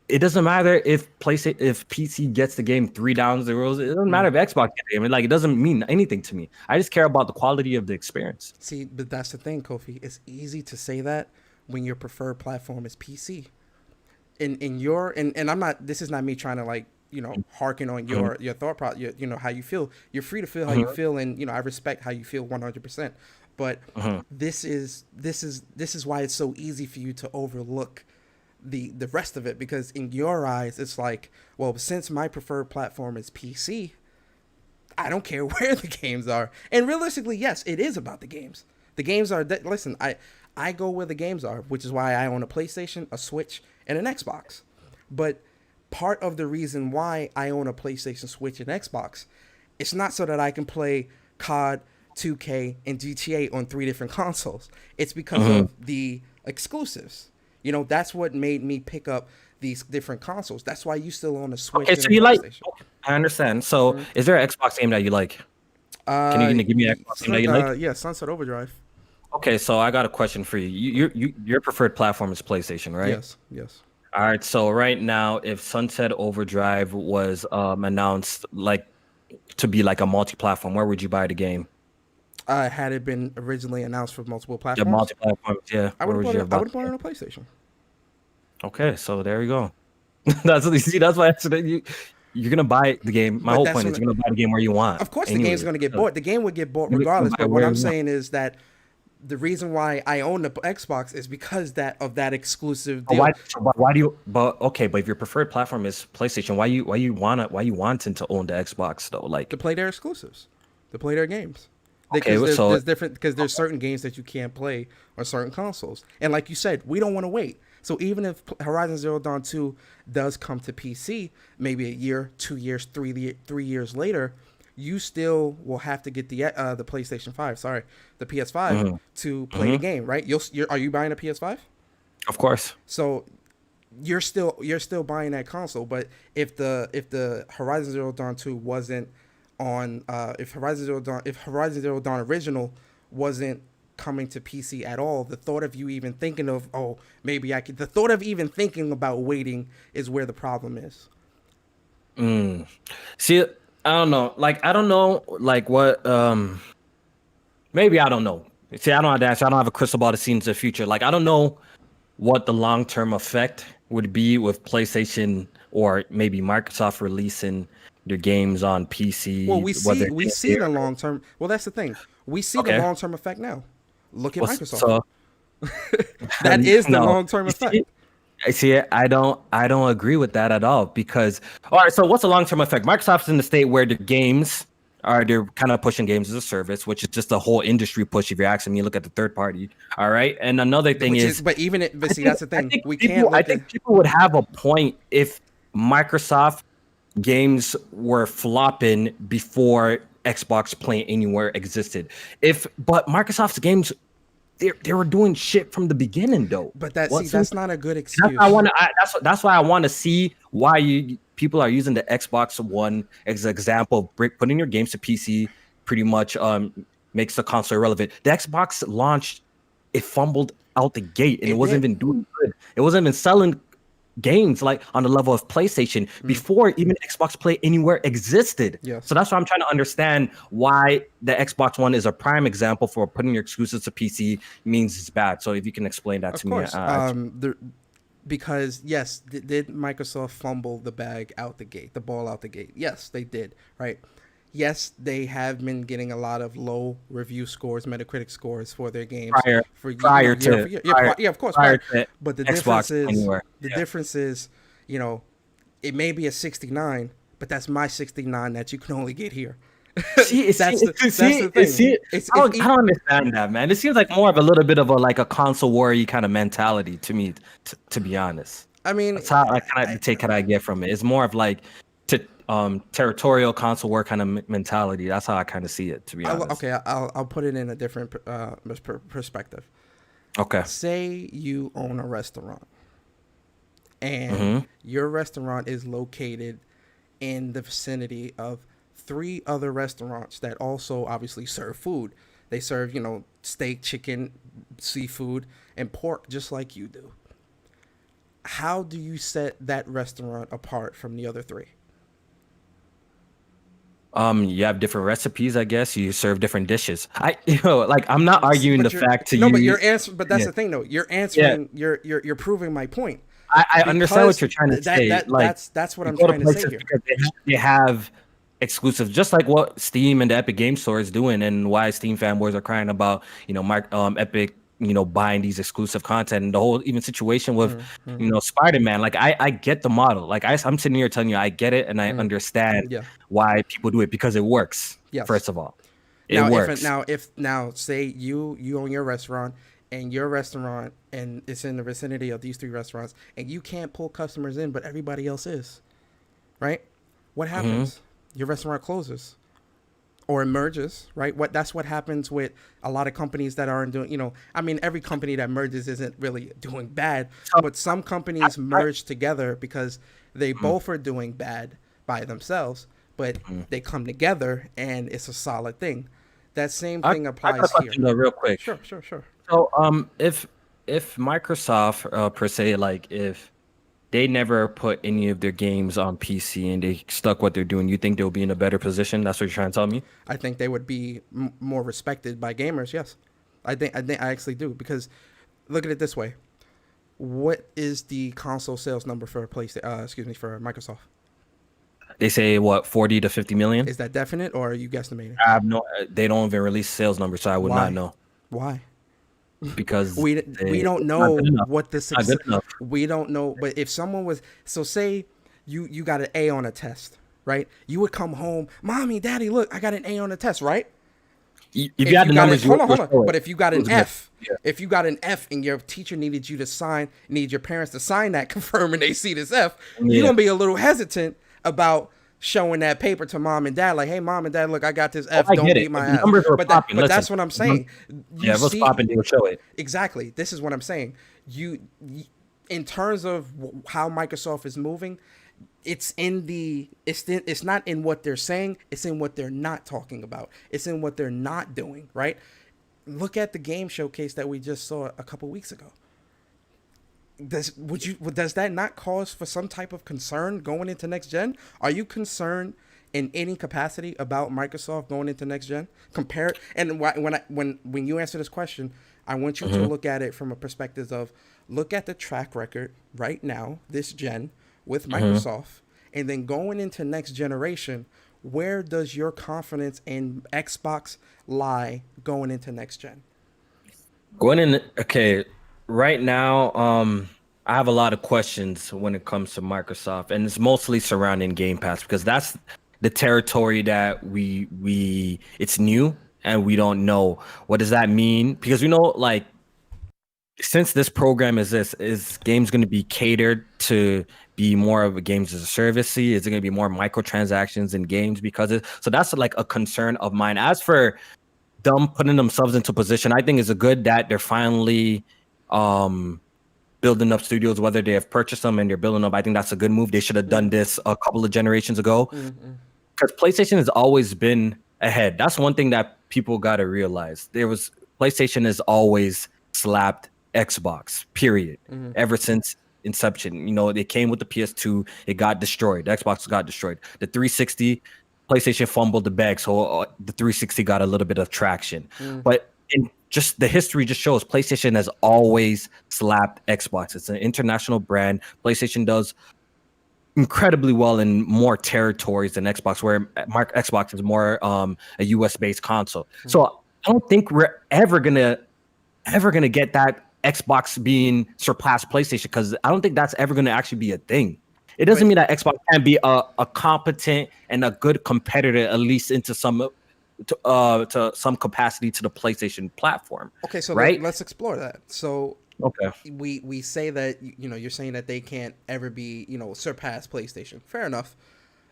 it doesn't matter if PC gets the game 3 down zeros. It doesn't matter if Xbox gets the game. Like, it doesn't mean anything to me. I just care about the quality of the experience. See, but that's the thing, Kofi. It's easy to say that when your preferred platform is PC. In your and I'm not. This is not me trying to like harken on your thought process. How you feel. You're free to feel how you feel, and I respect how you feel 100%. But this is why it's so easy for you to overlook the rest of it, because in your eyes it's like, well, since my preferred platform is PC, I don't care where the games are. And realistically, yes, it is about the games. The games are listen, I go where the games are, which is why I own a PlayStation, a Switch, and an Xbox. But part of the reason why I own a PlayStation, Switch, and Xbox, it's not so that I can play COD, 2K, and GTA on 3 different consoles. It's because of the exclusives. That's what made me pick up these different consoles. That's why you still own a Switch and a PlayStation. I understand. So, is there an Xbox game that you like? Can you give me an Xbox game that you like? Yeah, Sunset Overdrive. Okay, so I got a question for you. Your preferred platform is PlayStation, right? Yes. All right. So right now, if Sunset Overdrive was announced like to be like a multi-platform, where would you buy the game? Had it been originally announced for multiple The platforms, multi-platform, yeah. I Where would would you have bought buy it on a PlayStation. Okay, so there you go. That's what you see. That's why you're gonna buy the game. My But whole that's point is you're gonna buy the game where you want. Of course, the Anyway, game's going to get so bought. The game would get bought you're gonna regardless. buy But what where I'm you want. saying is that the reason why I own the Xbox is because of that exclusive But deal. why do you? But okay, but if your preferred platform is PlayStation, why you wanting to own the Xbox though? Like, To play their exclusives, to play their games. okay, Because so there's different, because there's certain games that you can't play on certain consoles, and like you said, we don't want to wait. So even if Horizon Zero Dawn 2 does come to PC, maybe a year, 2 years, 3 years later, you still will have to get the PlayStation 5, sorry, the PS5 to play the game, right? Are you buying a PS5? of course. So you're still buying that console. But if the Horizon Zero Dawn 2 wasn't on, if Horizon Zero Dawn original wasn't coming to PC at all, the thought of you even thinking of, oh, maybe I could, the thought of even thinking about waiting is where the problem is. See, I don't know. Like, I don't know, like what. Maybe I don't know. See, I don't have the answer. I don't have a crystal ball to see into the future. Like, I don't know what the long-term effect would be with PlayStation or maybe Microsoft releasing their games on PC. Well, we see the long term. Well, that's the thing. We see the Okay. long term effect now. Look at Microsoft. So That is the no. long term You effect. see- I see. I don't agree with that at all because all right. So what's the long term effect? Microsoft's in the state where the games they're kind of pushing games as a service, which is just a whole industry push. If you're asking me, look at the third party. All right. And another thing But see, that's the thing. We can't. I think people would have a point if Microsoft games were flopping before Xbox Play Anywhere existed. But Microsoft's games, they were doing shit from the beginning though. But that's not a good excuse. That's why I want to see why people are using the Xbox One as an example of putting your games to PC. Pretty much makes the console irrelevant. The Xbox launched, it fumbled out the gate, and it wasn't even doing good. It wasn't even selling games like on the level of PlayStation before even Xbox Play Anywhere existed. Yes. So that's why I'm trying to understand why the Xbox One is a prime example for putting your exclusives to PC means it's bad. So if you can explain that to course. me. Because yes, did Microsoft fumble the ball out the gate? Yes, they did. Right. Yes, they have been getting a lot of low review scores, Metacritic scores for their games. Prior to but the difference is, it may be a 69, but that's my 69 that you can only get here. That's the thing. I don't understand that, man. It seems like more of a little bit of a console warrior kind of mentality to me, to be honest. I mean, that's how I get from it. It's more of like territorial console war kind of mentality. That's how I kind of see it, to be honest. I'll put it in a different perspective. Okay. Say you own a restaurant, and your restaurant is located in the vicinity of 3 other restaurants that also obviously serve food. They serve, steak, chicken, seafood, and pork just like you do. How do you set that restaurant apart from the other three? You have different recipes, I guess. You serve different dishes. Like I'm not arguing the But you're fact to no, but you. you're answer. But that's Yeah, the thing, though. You're yeah. answering. You're proving my point I understand what because you're trying to that say. that Like that's what you I'm go to trying to say places here. because they have exclusives, just like what Steam and the Epic Game Store is doing, and why Steam fanboys are crying about Epic buying these exclusive content and the whole even situation with Mm-hmm. Spider-Man. Like I get the model. Like I'm sitting here telling you I get it and I Mm-hmm. understand Yeah. why people do it because it works. Yes. First of all, it works. Now say you own your restaurant and it's in the vicinity of these three restaurants and you can't pull customers in but everybody else is, right? What Hmm. happens? Your restaurant closes or emerges, right? That's what happens with a lot of companies that aren't doing, I mean, every company that merges isn't really doing bad, So but some I, companies I, merge together because they mm, both are doing bad by themselves, but mm. they come together and it's a solid thing. That same I thing I got a applies here. question though, real quick. Sure, sure, sure. So, if Microsoft, per se, like if they never put any of their games on PC and they stuck what they're doing, you think they'll be in a better position? That's what you're trying to tell me? I think they would be more respected by gamers. Yes, I think I actually do because look at it this way: what is the console sales number for PlayStation? Excuse me, for Microsoft. They say what 40 to 50 million. Is that definite or are you guesstimating? I have no. They don't even release sales numbers, so I would not Why? know Why? because We don't it's not good know enough. what the Not good success. enough. We don't know. But if someone was so say you got an A on a test, right? You would come home, mommy, daddy, look, I got an A on a test, right? If you If had you the got it, numbers, hold on, you'll hold on. show it. But if you got It an was good. F, Yeah. if you got an F and your teacher needed you to sign, need your parents to sign that confirming they see this F, you're Yeah. gonna be a little hesitant about showing that paper to mom and dad, like, hey, mom and dad, look, I got this Oh, F. I Don't get it. beat If my the ass. numbers were But popping, but listen. that's what I'm If the num- saying. Yeah, You if it was see, popping, they would show it. exactly. This is what I'm saying. In terms of how Microsoft is moving, it's not in what they're saying. It's in what they're not talking about. It's in what they're not doing. Right. Look at the game showcase that we just saw a couple weeks ago. Does that not cause for some type of concern going into next gen? Are you concerned in any capacity about Microsoft going into next gen? Compare and when you answer this question, I want you to Hmm. look at it from a perspective of look at the track record right now this gen with Hmm. Microsoft, and then going into next generation. Where does your confidence in Xbox lie going into next gen? Going in, okay, right now, I have a lot of questions when it comes to Microsoft, and it's mostly surrounding Game Pass because that's the territory that we it's new and we don't know what does that mean because we know like since this program is games going to be catered to be more of a games as a service? See, is it going to be more microtransactions in games because so that's like a concern of mine. As for them putting themselves into position, I think it's a good that they're finally um building up studios, whether they have purchased them and they're building up. I think that's a good move. They should have done Mm-hmm. this a couple of generations ago Mm-hmm. because PlayStation has always been ahead. That's one thing that people got to realize. PlayStation has always slapped Xbox, period. Mm-hmm. Ever since inception. It came with the PS2, it got destroyed. The Xbox got destroyed. The 360, PlayStation fumbled the bag, so the 360 got a little bit of traction. Mm-hmm. But in just the history just shows PlayStation has always slapped Xbox. It's an international brand. PlayStation does incredibly well in more territories than Xbox, where Xbox is more a US based console. So I don't think we're ever gonna get that Xbox being surpassed PlayStation because I don't think that's ever gonna actually be a thing. It doesn't But mean that Xbox can't be a competent and a good competitor, at least into to some capacity to the PlayStation platform, okay, so right? let's explore that. So Okay. we say that you're saying that they can't ever be surpass PlayStation. Fair enough,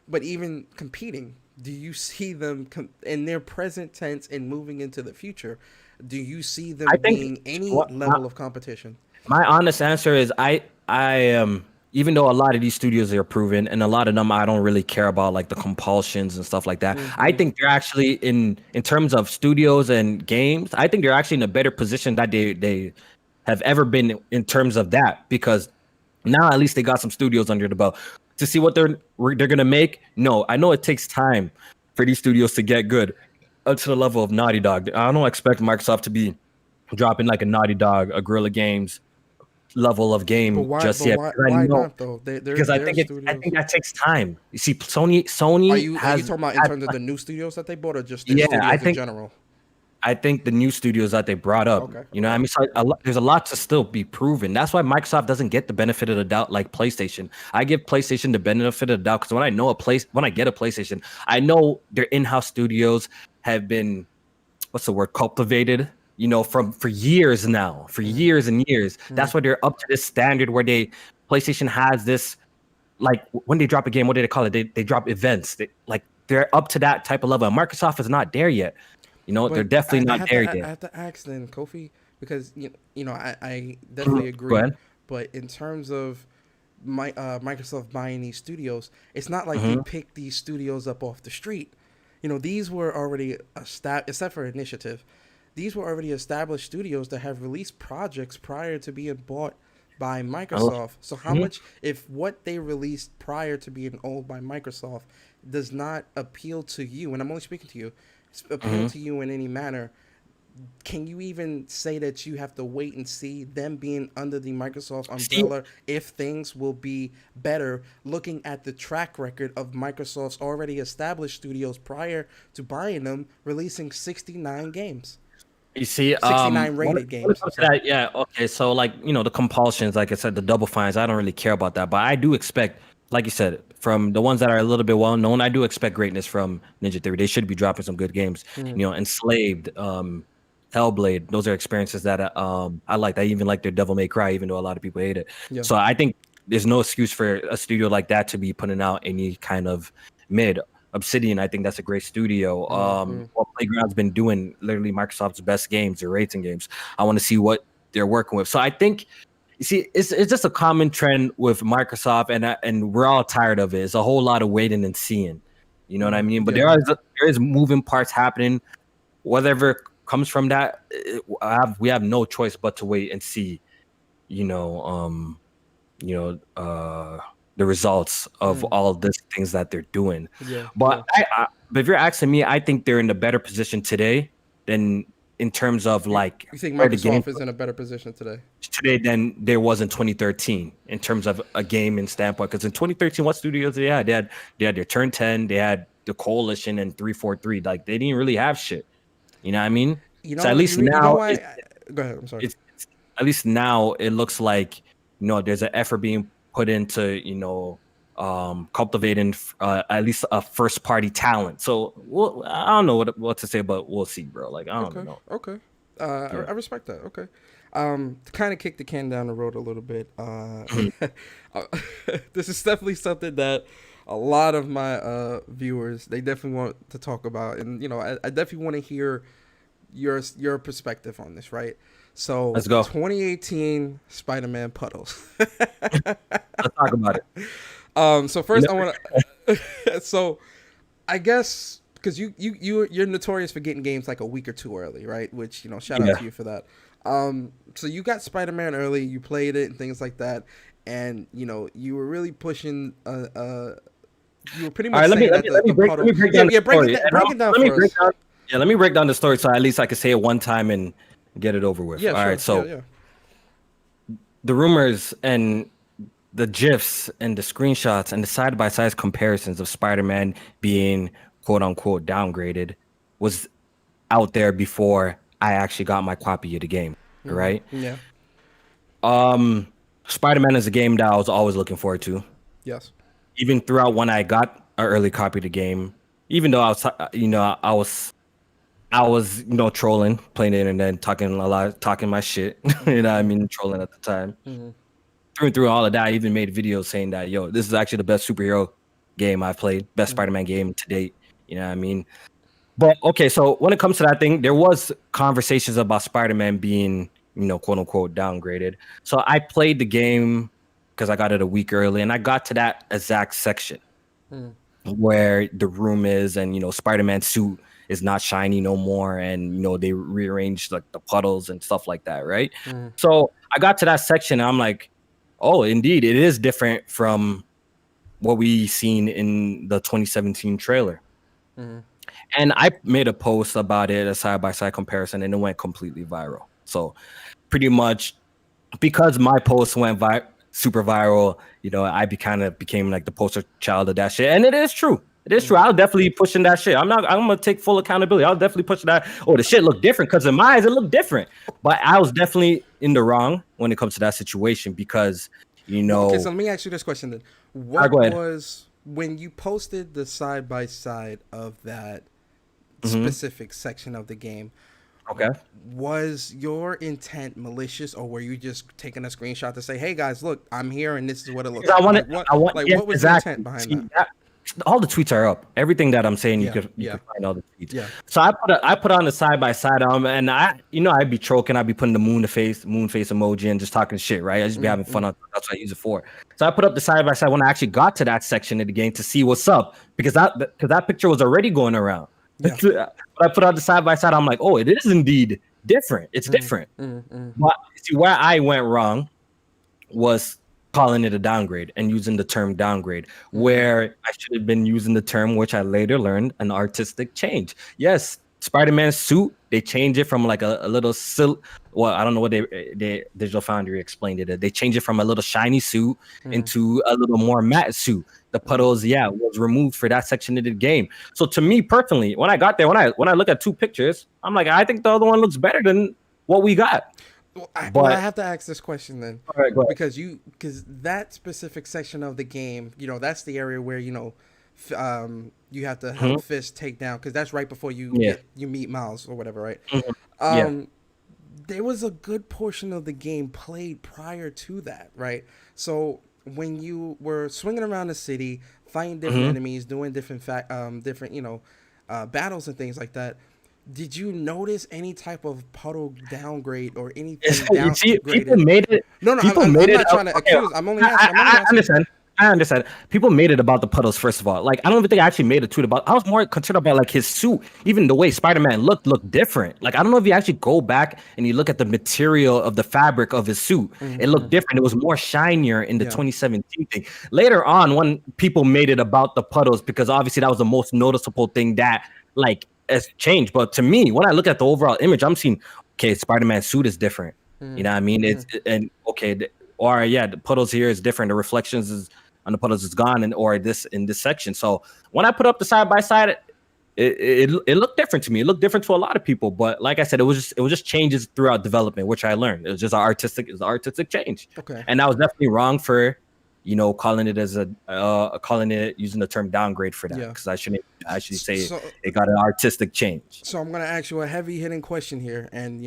but even competing, do you see them in their present tense and moving into the future? Do you see them I think being any what level of competition? my honest answer is I am even though a lot of these studios are proven, and a lot of them I don't really care about, like the compulsions and stuff like that. I Mm-hmm. think they're actually in terms of studios and games. I think they're actually in a better position that they have ever been in terms of that, because now at least they got some studios under the belt to see what they're gonna make. No, I know it takes time for these studios to get good up to the level of Naughty Dog. I don't expect Microsoft to be dropping like a Naughty Dog, a Guerrilla Games level of But game why? just But yet. why? I Why know not though? because They're I studios. think that takes time. You see, Are Sony you has talking about in had, terms of the new studios that they bought, or just their yeah, studios in general? I think the new studios that they brought up, Okay. you know, what I Okay. mean, so there's a lot to still be proven. That's why Microsoft doesn't get the benefit of the doubt like PlayStation. I give PlayStation the benefit of the doubt because when I get a PlayStation, I know their in-house studios have been, what's the word, cultivated, you know, for years now, for Mm-hmm. years and years. Mm-hmm. That's why they're up to this standard where PlayStation has this, like when they drop a game, what do they call it? They drop events. They're up to that type of level. And Microsoft is not there yet. You know, they're But definitely not there I yet. have to ask then, Kofi, because I definitely Go agree. ahead. But in terms of Microsoft buying these studios, it's not like they Hmm. picked these studios up off the street. You know, these were already established, except for Initiative. These were already established studios that have released projects prior to being bought by Microsoft. So how Mhm. much, if what they released prior to being owned by Microsoft does not appeal to you, and I'm only speaking to you, appeal Hmm. to you in any manner, can you even say that you have to wait and see them being under the Microsoft See, umbrella if things will be better, looking at the track record of Microsoft's already established studios prior to buying them, releasing 69 games, you see, 69 when rated it games? I'm comes to sorry. that, yeah, okay. So, like, you know, the compulsions, like I said, the double fines, I don't really care about that. But I do expect, like you said, from the ones that are a little bit well known, I do expect greatness from Ninja Theory. They should be dropping some good games. Mm-hmm. You know, Enslaved, Hellblade, those are experiences that I liked. I even like their Devil May Cry, even though a lot of people hate it. Yeah. So I think there's no excuse for a studio like that to be putting out any kind of mid. Obsidian, I think that's a great studio. Mm-hmm. What Playground's been doing, literally Microsoft's best games, their racing games. I want to see what they're working with. So I think, you see, it's just a common trend with Microsoft, and we're all tired of it. It's a whole lot of waiting and seeing. You know what I Mm-hmm. mean? But Yeah. there is moving parts happening. Whatever comes from that, we have no choice but to wait and see. You know, you know, the results of Mm. all these things that they're doing. Yeah. But Yeah. but if you're asking me, I think they're in a better position today than in terms of You, like you think where the game Microsoft is in a better position today? today than there was in 2013 in terms of a gaming standpoint. Because in 2013, what studios they had? They had their Turn 10, they had the Coalition and 343. Like they didn't really have shit. You know what I mean? You So know at what? least You know now why? Go ahead. I'm sorry. it's at least now it looks like, you know, there's an effort being put into, you know, cultivating at least a first party talent. So I don't know what to say, but we'll see, bro. Like I don't even Okay. know. Okay. Yeah. I respect that. Okay. To kind of kick the can down the road a little bit, uh, this is definitely something that a lot of my viewers they definitely want to talk about, and you know, I definitely want to hear your perspective on this, right? So, Let's go. 2018 Spider-Man puddles. Let's talk about it. So You first I know, want to. So I guess because you're notorious for getting games like a week or two early, right? Which you know, shout out yeah. to you for that. So you got Spider-Man early, you played it and things like that, and you know you were really pushing. You were pretty All much right. saying that Let puddle. me break Yeah, down the yeah. story. Break it down Let me for break us. down. Yeah, let me break down the story so at least I can say it one time and get it over with. Yeah, All right. sure. Yeah, So yeah. the rumors and the gifs and the screenshots and the side by side comparisons of Spider-Man being quote unquote downgraded was out there before I actually got my copy of the game. Right. Yeah. Um, Spider-Man is a game that I was always looking forward to. Yes. Even throughout when I got an early copy of the game, even though I was, you know, I was, you know, trolling, playing the internet, talking a lot, talking my shit. You know what I mean? Trolling at the time. Mm-hmm. Through all of that, I even made videos saying that, yo, this is actually the best superhero game I've played, best Mm-hmm. Spider-Man game to date. You know what I mean? But okay, so when it comes to that thing, there was conversations about Spider-Man being, you know, quote unquote downgraded. So I played the game because I got it a week early, and I got to that exact section where the room is, and Spider-Man's suit is not shiny no more, and they rearranged like the puddles and stuff like that, right? So I got to that section, and I'm like, oh, indeed, it is different from what we seen in the 2017 trailer. And I made a post about it, a side-by-side comparison, and it went completely viral. So pretty much because my post went super viral, I kind of became like the poster child of that shit. And it is true. It is true. I was definitely pushing that shit. I'm gonna take full accountability. I was definitely pushing that. Oh, the shit looked different, because in my eyes it looked different. But I was definitely in the wrong when it comes to that situation, because Okay, so let me ask you this question then. What go ahead. was when you posted the side by side of that specific section of the game? Okay. Was your intent malicious, or were you just taking a screenshot to say, "Hey guys, look, I'm here, and this is what it looks like"? What was the intent behind that? All the tweets are up. Everything that I'm saying, you could find all the tweets. Yeah. So I put on the side by side, and I'd be troking, I'd be putting the moon face emoji and just talking shit, right? I just be having fun on. That's what I use it for. So I put up the side by side when I actually got to that section of the game to see what's up, because that picture was already going around. Yeah. But I put out the side by side. I'm like, oh, it is indeed different. It's different. But see, where I went wrong was calling it a downgrade and using the term downgrade, where I should have been using the term, which I later learned, an artistic change. Yes, Spider-Man's suit, they changed it from like a little well, I don't know what they Digital Foundry explained it. They changed it from a little shiny suit into a little more matte suit. The puddles, was removed for that section of the game. So to me personally, when I got there, when I look at two pictures, I'm like, I think the other one looks better than what we got. Well, I have to ask this question then, because that specific section of the game, that's the area where you have to have Fist take down, because that's right before you meet Miles or whatever, right? There was a good portion of the game played prior to that, right? So when you were swinging around the city, fighting different enemies, doing different battles and things like that, did you notice any type of puddle downgrade or anything downgraded? People made it. No, I'm not trying to accuse. I'm only asking. I understand. People made it about the puddles, first of all. Like, I don't even think I actually made a tweet about. I was more concerned about like his suit, even the way Spider-Man looked different. Like, I don't know if you actually go back and you look at the material of the fabric of his suit. It looked different. It was more shinier in the 2017 thing. Later on, when people made it about the puddles, because obviously that was the most noticeable thing that like has changed. But to me, when I look at the overall image, I'm seeing, okay, Spider-Man's suit is different. You know what I mean? It's and okay, the puddles here is different. The reflections on the puddles is gone, in this section. So when I put up the side by side, it looked different to me. It looked different to a lot of people. But like I said, it was just changes throughout development, which I learned. It was just an artistic change. Okay. And I was definitely wrong for calling it using the term downgrade for that, because I shouldn't actually say it got an artistic change. So I'm gonna ask you a heavy hitting question here, and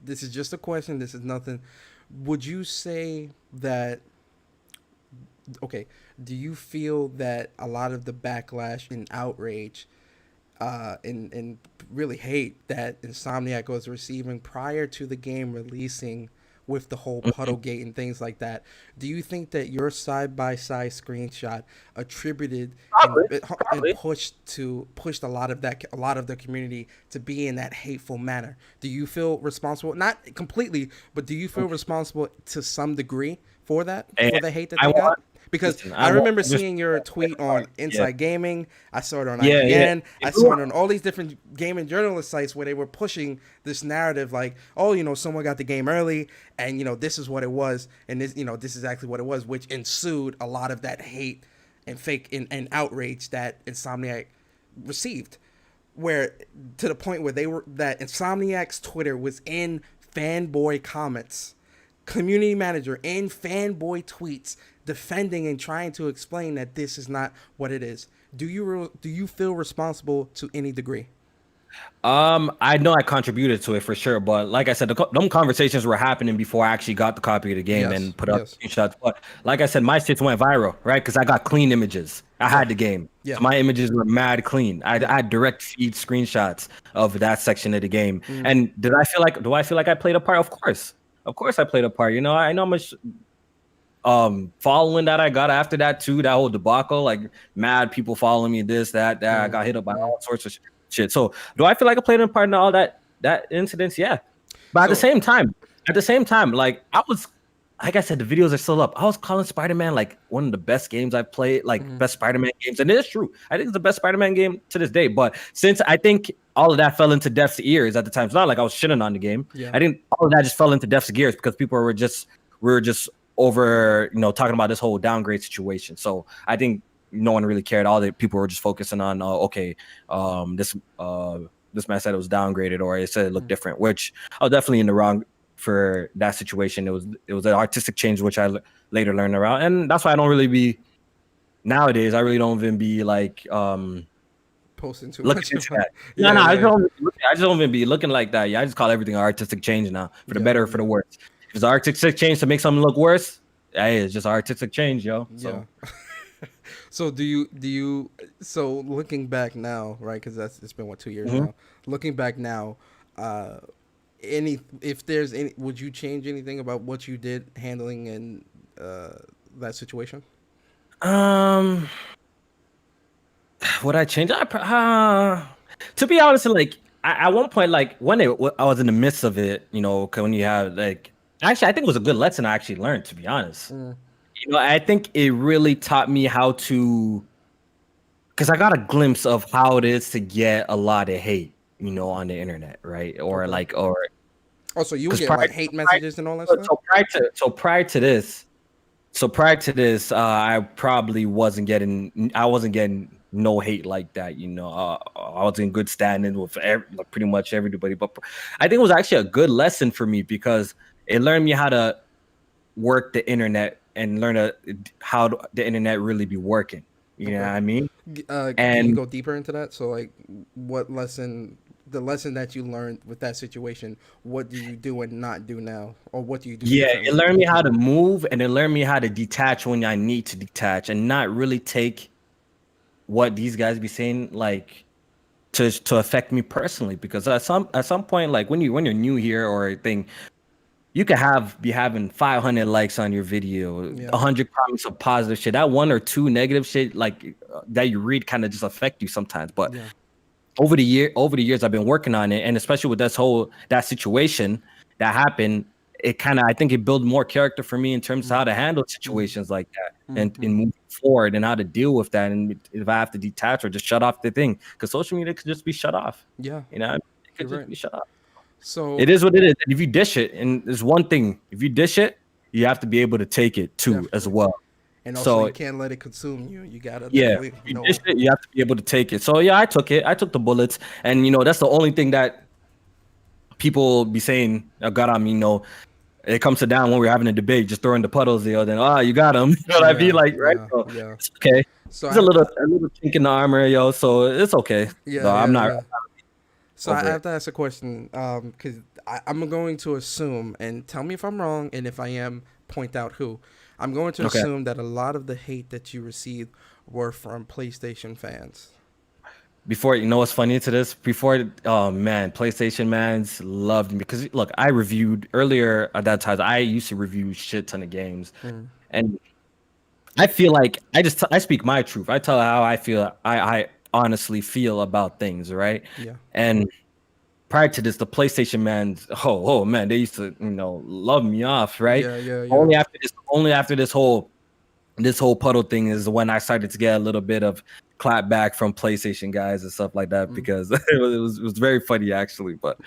this is just a question. This is nothing. Would you say that? Okay, do you feel that a lot of the backlash and outrage and really hate that Insomniac was receiving prior to the game releasing, with the whole Puddlegate and things like that, do you think that your side-by-side screenshot attributed and pushed a lot of the community to be in that hateful manner? Do you feel responsible, not completely, but do you feel responsible to some degree for that, for the hate that they got? Because I remember seeing your tweet on Inside Gaming. I saw it on IGN. I saw it on all these different gaming journalist sites where they were pushing this narrative like, oh, someone got the game early, and, this is what it was. And this is exactly what it was, which ensued a lot of that hate and fake and outrage that Insomniac received. Where to the point where that Insomniac's Twitter was in fanboy comments, community manager in fanboy tweets, defending and trying to explain that this is not what it is. Do you feel responsible to any degree? I know I contributed to it for sure, but like I said, them conversations were happening before I actually got the copy of the game and put up screenshots. But like I said, my shit went viral, right? Because I got clean images. I had the game. So my images were mad clean. I had direct feed screenshots of that section of the game. And do I feel like I played a part? Of course I played a part. I know much. following that I got after that too, that whole debacle, like mad people following me, this, that. I got hit up by all sorts of shit. So do I feel like I played a part in all that incidents? Yeah. But So at the same time, like I was, like I said, the videos are still up. I was calling Spider-Man like one of the best games I've played, like best Spider-Man games. And it is true. I think it's the best Spider-Man game to this day. But since I think all of that fell into deaf's ears at the time, it's not like I was shitting on the game. Yeah. I think all of that just fell into deaf's ears because people were just over, talking about this whole downgrade situation. So I think no one really cared. All the people were just focusing on, this man said it was downgraded or it said it looked different, which I was definitely in the wrong for that situation. It was an artistic change, which I later learned around, and that's why I don't really be nowadays. I really don't even be like posting too looking much. into that. Yeah, I just don't even be looking like that. Yeah, I just call everything an artistic change now, for the better or for the worse. If it's an artistic change to make something look worse, hey, it's just artistic change, yo. So. Yeah. So so looking back now, right? Because it's been what, 2 years now. Looking back now, if there's any, would you change anything about what you did handling in that situation? Would I change? To be honest, like at one point, like I was in the midst of it, when you have like, actually, I think it was a good lesson I actually learned. To be honest, I think it really taught me how to, because I got a glimpse of how it is to get a lot of hate, on the internet, right? Or Oh, so you would get like hate messages and all that stuff. Prior to this, I probably wasn't getting. I wasn't getting no hate like that. I was in good standing with pretty much everybody. But I think it was actually a good lesson for me because it learned me how to work the internet and learn how the internet really be working. You know what I mean? Can you go deeper into that? So, like, the lesson that you learned with that situation, what do you do and not do now, or what do you do? Yeah, it learned me how to move, and it learned me how to detach when I need to detach, and not really take what these guys be saying like to affect me personally. Because at some point, like when you're new here or a thing, you could be having 500 likes on your video, 100 comments of positive shit. That one or two negative shit, like that you read, kind of just affect you sometimes. But over the years, I've been working on it, and especially with that situation that happened, I think it built more character for me in terms of how to handle situations like that, and in moving forward, and how to deal with that, and if I have to detach or just shut off the thing, because social media could just be shut off. Yeah, it could just be shut off. So it is what it is. And if you dish it, and there's one thing, if you dish it, you have to be able to take it too, as well. And also, you can't let it consume you. You gotta you dish it, you have to be able to take it. So yeah, I took it. I took the bullets, and that's the only thing that people be saying got on me. It comes to down when we're having a debate, just throwing the puddles, then you got him. You know what I mean? Like, right? So, it's okay. So it's a little chink in the armor, yo. So it's okay. I'm not. So I have to ask a question, because I'm going to assume, and tell me if I'm wrong, and if I am, point out who. I'm going to assume that a lot of the hate that you received were from PlayStation fans. Before, what's funny to this? Oh man, PlayStation mans loved me because look, I reviewed earlier at that time. I used to review shit ton of games, and I feel like I speak my truth. I tell how I feel. I honestly feel about things, right? Yeah. And prior to this, the PlayStation mans, oh man, they used to love me off, right? Yeah. Only after this whole puddle thing is when I started to get a little bit of clap back from PlayStation guys and stuff like that, because it was very funny actually. But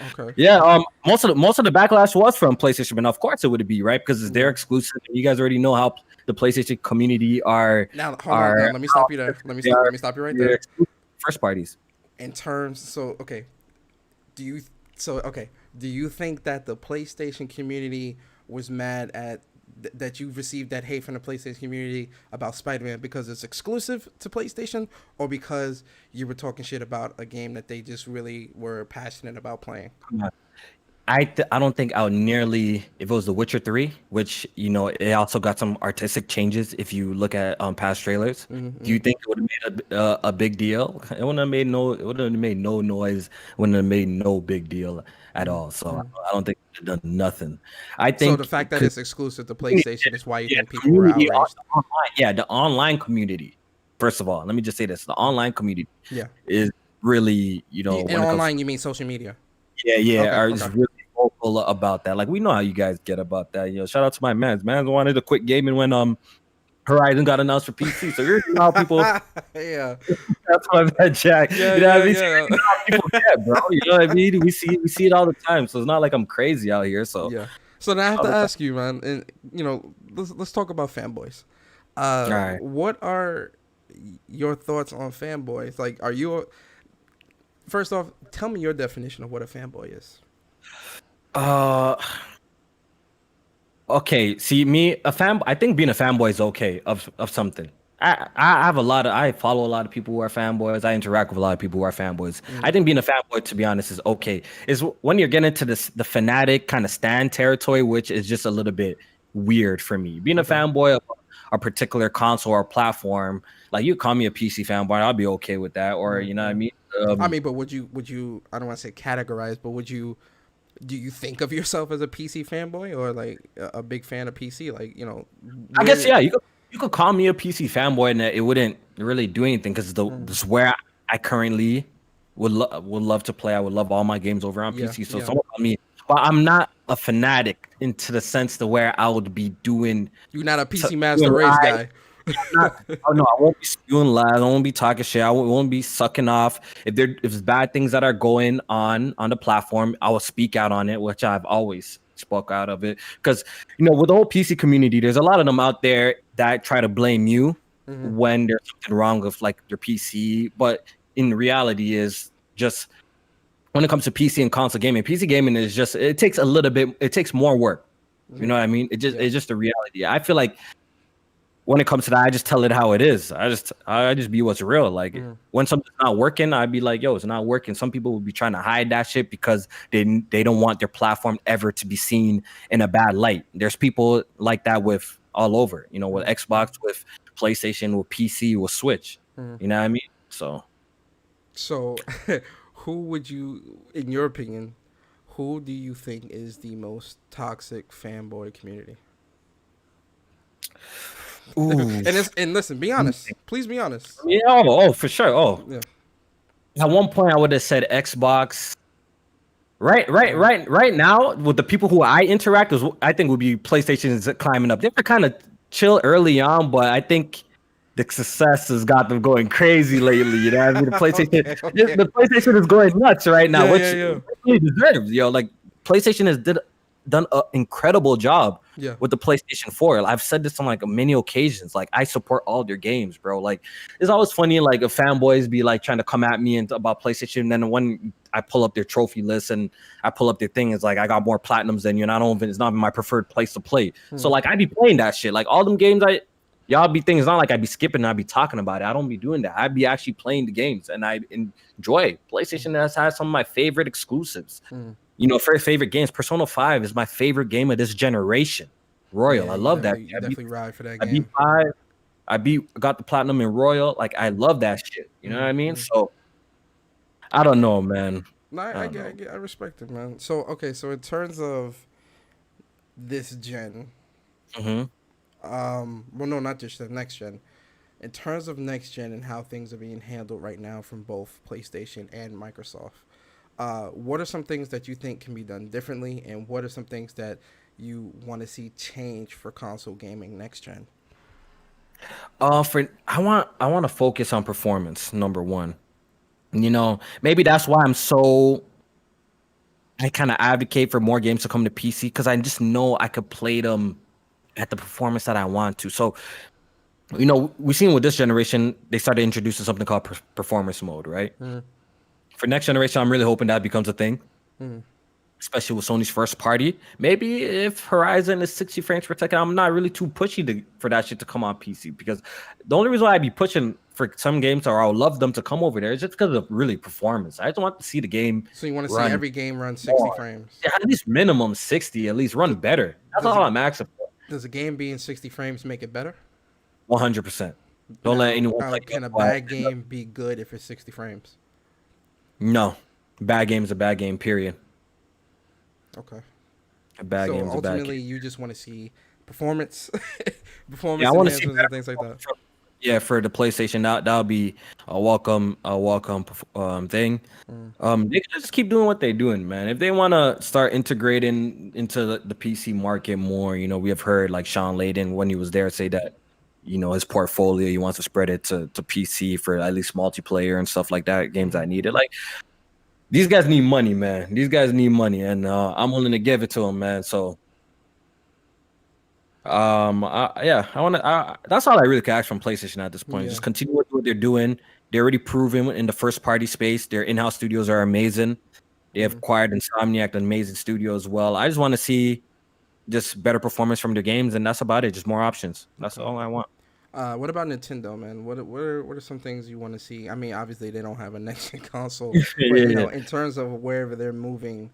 most of the backlash was from PlayStation, and of course it would be, right? Because it's their exclusive. You guys already know how the PlayStation community are. Now hold on, let me stop you there. Let me stop you right there. First parties. In terms, do you think that the PlayStation community was mad at that you received that hate from the PlayStation community about Spider-Man because it's exclusive to PlayStation, or because you were talking shit about a game that they just really were passionate about playing? I don't think I would nearly, if it was The Witcher 3, which it also got some artistic changes. If you look at past trailers, do you think it would have made a big deal? It wouldn't have made no noise. Wouldn't have made no big deal at all. So I don't think done nothing. I So the think fact that it's exclusive to community, PlayStation is why you yeah, think people were community, outraged. online, yeah, the online community. First of all, let me just say this: the online community Yeah. is really, In when it comes to, online, you mean social media? yeah, Okay. are is Okay. really vocal about that. Like we know how you guys get about that. Shout out to my man's. Man wanted to quit gaming when Horizon got announced for PC. So you know how people. Yeah. That's my man, Jack. Yeah. You know what I Yeah. mean? So you Yeah. know how people get, bro. You know what I mean? We see it all the time. So it's not like I'm crazy out here. So Yeah. So now I have all to the time. ask you, man, and let's talk about fanboys. All right. What are your thoughts on fanboys? Like, are you first off? Tell me your definition of what a fanboy is. Uh, okay. See, me a fan. I think being a fanboy is okay of something. I have I follow a lot of people who are fanboys. I interact with a lot of people who are fanboys. I think being a fanboy, to be honest, is okay. Is when you're getting into the fanatic kind of stan territory, which is just a little bit weird for me. Being a Okay. fanboy of a particular console or platform, like you call me a PC fanboy, I'll be okay with that. Or you know what I Mm-hmm. mean? I mean, but would you? I don't want to say categorize, but would you? Do you think of yourself as a PC fanboy or like a big fan of PC? Like, I guess where? yeah, you could call me a PC fanboy, and it wouldn't really do anything because Mm, this is where I currently would love to play. I would love all my games over on yeah. PC. So Yeah. someone call me, but I'm not a fanatic into the sense to where I would be doing You're not a to PC Master doing Race live. guy. Not, oh no, I won't be spewing lies. I won't be talking shit. I won't be sucking off. If there's bad things that are going on the platform, I will speak out on it, which I've always spoke out of it. Because with the whole PC community, there's a lot of them out there that try to blame you Hmm. when there's something wrong with like their PC. But in reality, is just when it comes to PC and console gaming, PC gaming is just it takes a little bit. It takes more work. You Hmm. know what I mean? Yeah. It's just a reality. I feel like when it comes to that, I just tell it how it is. I just be what's real. Like Hmm. when something's not working, I'd be like, yo, it's not working. Some people would be trying to hide that shit because they don't want their platform ever to be seen in a bad light. There's people like that with all over, with Xbox, with PlayStation, with PC, with Switch. Hmm. You know what I mean? So So, who would you, in your opinion, who do you think is the most toxic fanboy community? ooh. And listen, be honest. Please be honest. Yeah, oh, for sure. Oh, Yeah. at one point I would have said Xbox. Right, right, Mm. right, right now with the people who I interact with, I think would be PlayStation's climbing up. They were kind of chill early on, but I think the success has got them going crazy lately. You know what I mean? The PlayStation, Okay. Okay. the PlayStation is going nuts right now, Yeah. Yeah. which Yeah. really deserves. Like PlayStation has done an incredible job Yeah. with the PlayStation 4. I've said this on like many occasions. Like I support all their games, bro. Like it's always funny, like if fanboys be like trying to come at me and about PlayStation, and then when I pull up their trophy list and I pull up their thing, it's like I got more platinums than you, and I don't even it's not even my preferred place to play. So Hmm. like I be playing that shit. Like all them games y'all be thinking, it's not like I'd be skipping and I'd be talking about it. I don't be doing that. I'd be actually playing the games and I enjoy it. PlayStation has had some of my favorite exclusives. Hmm. Favorite games. Persona 5 is my favorite game of this generation. Royal. Yeah. I You love that. definitely you definitely ride for that I beat game. 5. Got the platinum in Royal. Like I love that shit. You know what Hmm. I mean? Hmm. So I don't know, man. No, I I don't get, I know. get, I respect it, man. So okay, so in terms of this gen, Hmm. well, no, not just the next gen. In terms of next gen and how things are being handled right now from both PlayStation and Microsoft, what are some things that you think can be done differently, and what are some things that you want to see change for console gaming next gen? For I want to focus on performance. Number one. Maybe that's why I kind of advocate for more games to come to PC because I just know I could play them at the performance that I want to. So, we've seen with this generation, they started introducing something called performance mode, right? Mm, For next generation, I'm really hoping that becomes a thing, mm, especially with Sony's first party. Maybe if Horizon is 60 frames per second, I'm not really too pushy for that shit to come on PC because the only reason why I'd be pushing for some games or I would love them to come over there is just because of really performance. I just want to see the game So you want to see run every game run 60 more. frames? Yeah, at least minimum 60, at least run Th- better. That's Does all a I'm asking for. does a game being 60 frames make it better? 100%. Don't let Now, anyone play you can a up. bad game be good if it's 60 frames? No. Bad game is a bad game, period. Okay. A bad So game's a bad game. ultimately, you just want to see performance, Yeah, I performance want to see enhancements and better things like that. performance from, yeah, for the PlayStation. That would be a welcome thing. Mm, They can just keep doing what they're doing, man. If they want to start integrating into the PC market more, we have heard like Sean Layden when he was there say that, his portfolio he wants to spread it to PC for at least multiplayer and stuff like that. Games I mm, needed. Like these guys need money, man. These guys need money, and I'm willing to give it to them, man. So yeah, I want to. That's all I really can ask from PlayStation at this point. yeah. Just continue with what they're doing. They're already proven in the first party space. Their in-house studios are amazing. They have Mm, acquired Insomniac, an amazing studio as well. I just want to see just better performance from their games, and that's about it. Just more options. That's okay. all I want. What about Nintendo, man? What are some things you want to see? I mean, obviously they don't have a next gen console, but Yeah, yeah. in terms of wherever they're moving,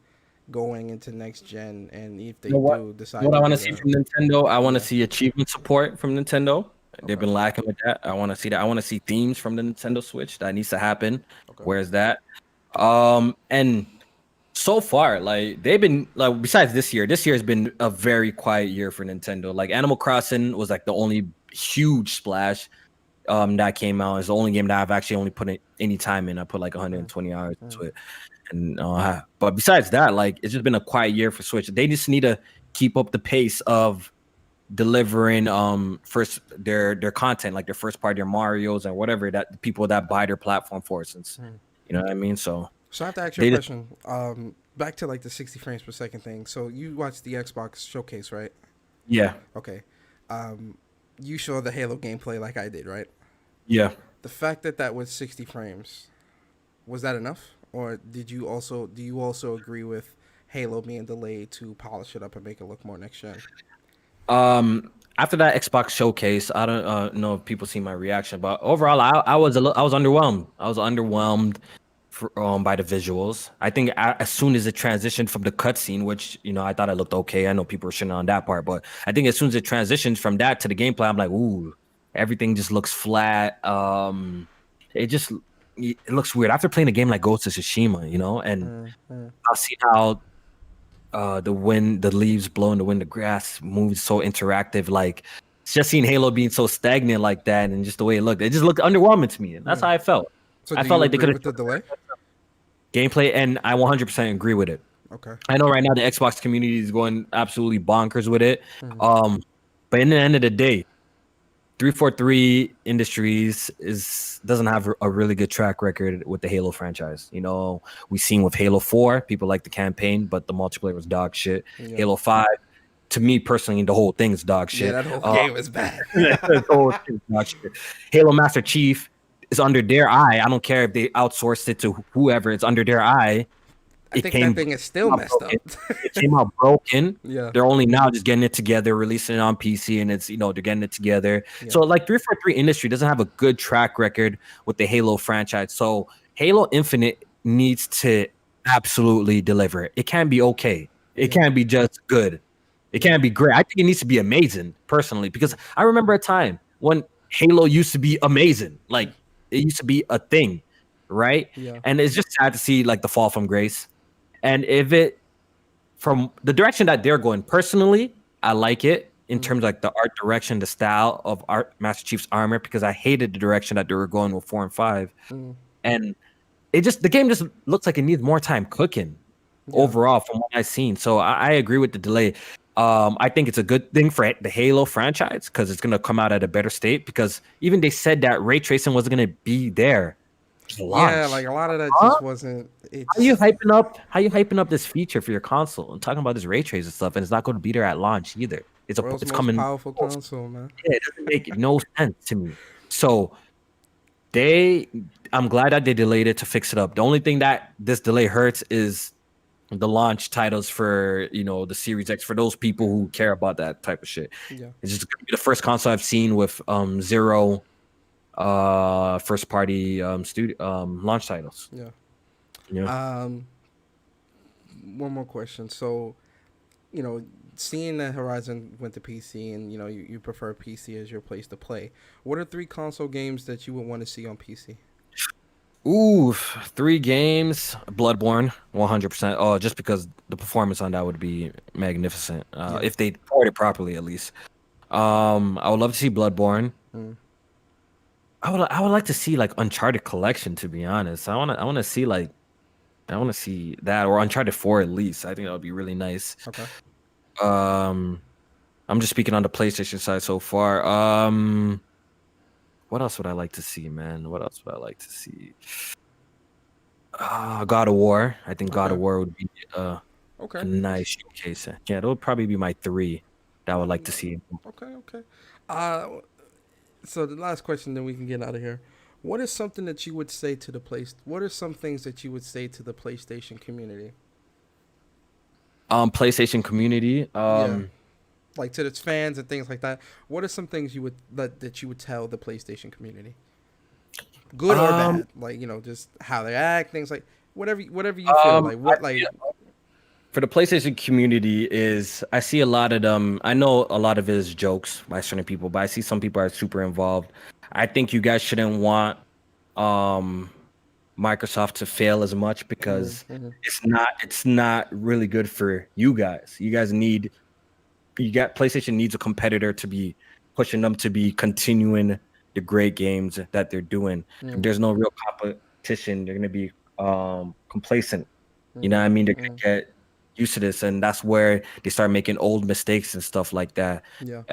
going into next gen, and if You they know what? do decide What I to want to do see that, from Nintendo, I want to yeah, see achievement support from Nintendo. They've okay, been lacking with that. I want to see that. I want to see themes from the Nintendo Switch. That needs to happen. okay, Where's that? And so far, like they've been like besides this year has been a very quiet year for Nintendo. Like Animal Crossing was like the only huge splash that came out. It's the only game that I've actually only put any time in. I put like mm, 120 hours mm, into it. And but besides that, like it's just been a quiet year for Switch. They just need to keep up the pace of delivering first their content, like their first part, their Marios and whatever that the people that buy their platform for, since mm. you know what I mean. So So I have to ask you a they just question. Back to like the 60 frames per second thing. So you watched the Xbox showcase, right? yeah, Okay. Um, you saw the Halo gameplay like I did, right? yeah. The fact that that was 60 frames, was that enough, or do you also agree with Halo being delayed to polish it up and make it look more next gen? After that Xbox showcase, I don't know if people see my reaction, but overall, I was underwhelmed. I was underwhelmed by the visuals. I think as soon as it transitioned from the cutscene, which I thought it looked okay. I know people were shitting on that part, but I think as soon as it transitions from that to the gameplay, I'm like, ooh, everything just looks flat. It just it looks weird after playing a game like Ghost of Tsushima, and Mm, mm, I've seen how the wind, the leaves blow in the wind, the grass moves so interactive. Like it's just seeing Halo being so stagnant like that, and just the way it just looked underwhelming to me. And that's yeah. how I felt. So I do felt you like they agree could have with the delay? gameplay, and I 100% agree with it. Okay. I know right now the Xbox community is going absolutely bonkers with it. Mm, Um, but in the end of the day, 343 Industries is doesn't have a really good track record with the Halo franchise. We've seen with Halo 4, people like the campaign, but the multiplayer was dog shit. yeah. Halo 5, to me personally, the whole thing is dog Yeah, shit. that whole game is bad. The whole thing is dog shit. Halo Master Chief is under their eye. I don't care if they outsourced it to whoever, it's under their eye. I It think that came thing is still out messed broken. up. It came out broken. Yeah. They're only now just getting it together, releasing it on PC, and it's they're getting it together. Yeah. So like 343 Industry doesn't have a good track record with the Halo franchise. So Halo Infinite needs to absolutely deliver it. It can't be okay. It Yeah. can't be just good. It Yeah. can't be great. I think it needs to be amazing, personally, because I remember a time when Halo used to be amazing. Like it used to be a thing, right? Yeah. And it's just sad to see like the fall from grace. And if it from the direction that they're going, personally, I like it in Mm, terms of like the art direction, the style of art Master Chief's armor, because I hated the direction that they were going with 4 and 5. mm, And the game just looks like it needs more time cooking yeah. overall from what I've seen. So I agree with the delay. I think it's a good thing for the Halo franchise because it's gonna come out at a better state. Because even they said that ray tracing wasn't gonna be there to Yeah, like launch. a lot of that Huh? just wasn't. How you It's hyping up? How you hyping up this feature for your console and talking about this ray trace and stuff, and it's not going to be there at launch either. world's It's most coming. powerful console, man. Yeah, it doesn't make no sense to me. So they, I'm glad that they delayed it to fix it up. The only thing that this delay hurts is the launch titles for the Series X for those people who care about that type of shit. Yeah. It's just gonna be the first console I've seen with zero first party studio launch titles. Yeah. Yeah. Um, one more question. So, you know, seeing that Horizon went to PC and you prefer PC as your place to play, what are three console games that you would want to see on PC? Ooh, 3 games. Bloodborne, 100%. Oh, just because the performance on that would be magnificent. Yeah. If they port it properly, at least. I would love to see Bloodborne. Mm. I would like to see like Uncharted Collection, to be honest. I want to see that, or Uncharted 4 at least. I think that would be really nice. Okay. Um, I'm just speaking on the PlayStation side so far. What else would I like to see, man? What else would I like to see? God of War. I think God Okay. of War would be a Okay. nice showcase. Yeah, that would probably be my three that I would like to see. Okay. Okay. Uh, so the last question, then we can get out of here. What is something that you would say to the place? What are some things that you would say to the PlayStation community? PlayStation community. Yeah, like to its fans and things like that. What are some things you would that you would tell the PlayStation community, good or Um, bad? Like just how they act, things like whatever you feel. Like I what like feel for the PlayStation community is I see a lot of them. I know a lot of it is jokes by certain people, but I see some people are super involved. I think you guys shouldn't want um Microsoft to fail as much because mm-hmm, it's not really good for you guys. You got PlayStation needs a competitor to be pushing them to be continuing the great games that they're doing. If there's no real competition, they're gonna be complacent. You know what I mean? They're mm-hmm, gonna get used to this, and that's where they start making old mistakes and stuff like that. yeah,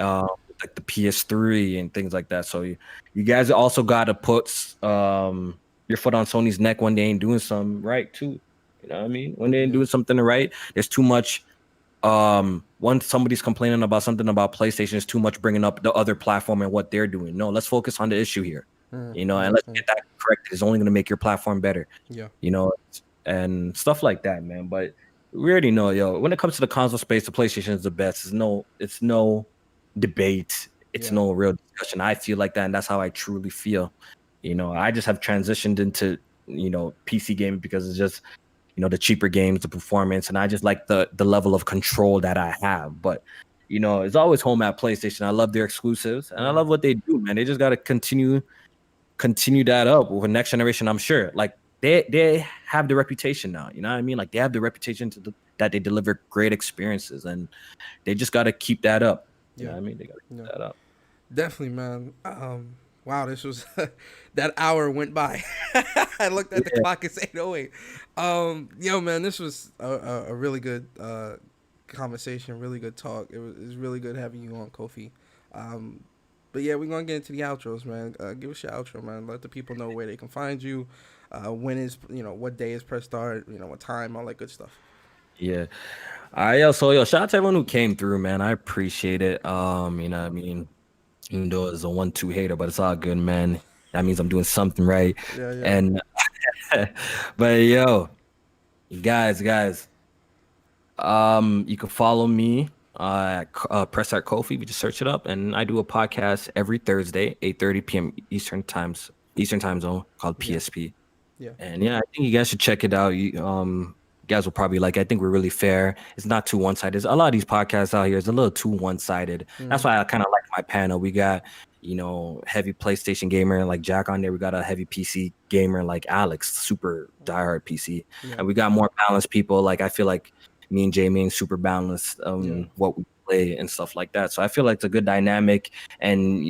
Like the PS3 and things like that. So you guys also gotta put your foot on Sony's neck when they ain't doing something right too. You know what I mean? When they ain't yeah, doing something right, there's too much once somebody's complaining about something about PlayStation, it's too much bringing up the other platform and what they're doing. No, let's focus on the issue here, and let's mm-hmm, get that corrected. It's only going to make your platform better, yeah, you know, and stuff like that, man. But we already know, yo, when it comes to the console space, the PlayStation is the best. It's no debate. It's yeah, no real discussion. I feel like that, and that's how I truly feel. I just have transitioned into PC gaming because it's just the cheaper games, the performance, and I just like the level of control that I have. But it's always home at PlayStation. I love their exclusives and I mm, love what they do, man. They just got to continue that up with next generation. I'm sure, like they have the reputation now. You know what I mean? Like they have the reputation that they deliver great experiences, and they just got to keep that up. You know yeah, what I mean? They got to keep yeah. that up. Definitely, man. Wow, this was that hour went by. I looked at the Yeah, clock. It's 8:08. Yo, man, this was a really good conversation, really good talk. It was really good having you on, Kofi. Um, but yeah, we're gonna get into the outros, man. Give us your outro, man. Let the people know where they can find you. When is what day is press start? What time, all that good stuff. yeah. I also shout out to everyone who came through, man. I appreciate it. You know what I mean? Even though it's a 1-2 hater, but it's all good, man. That means I'm doing something right. Yeah, yeah. And but yo, guys, you can follow me at Press at Kofi. We just search it up, and I do a podcast every Thursday, 8:30 p.m. Eastern time zone called Yeah, PSP. yeah. And yeah, I think you guys should check it out. You guys will probably like it. I think we're really fair. It's not too one-sided. A lot of these podcasts out here is a little too one-sided. That's Mm, why I kind of like my panel. We got, heavy PlayStation gamer like Jack on there. We got a heavy PC gamer like Alex, super diehard PC. yeah, And we got more balanced people. Like I feel like me and Jamie are super balanced yeah. what we play and stuff like that. So I feel like it's a good dynamic, and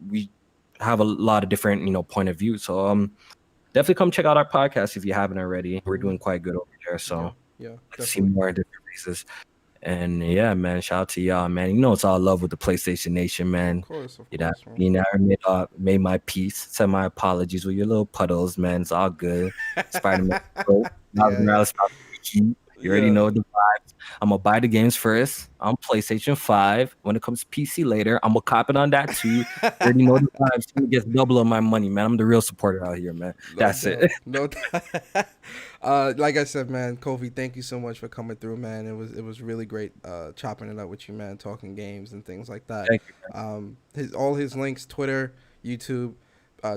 we have a lot of different point of view. So definitely come check out our podcast if you haven't already. We're Mm-hmm. doing quite good over there. Yeah, So yeah. let's see Definitely. more different faces. And yeah, man, shout out to y'all, man. It's all love with the PlayStation Nation, man. Of You know, course, man. I made my peace. Said my apologies with your little puddles, man. It's all good. Spider-Man. Miles Yeah, yeah, Morales, you already yeah. know the vibes. I'm gonna buy the games first on PlayStation 5. When it comes to PC later, I'm gonna cop it on that too. You already know the vibes. I'm gonna get double of my money, man. I'm the real supporter out here, man. No That's doubt. it. No doubt. Like I said, man, Kofi, thank you so much for coming through, man. It was really great chopping it up with you, man, talking games and things like that. Thank you. All his links, Twitter, YouTube,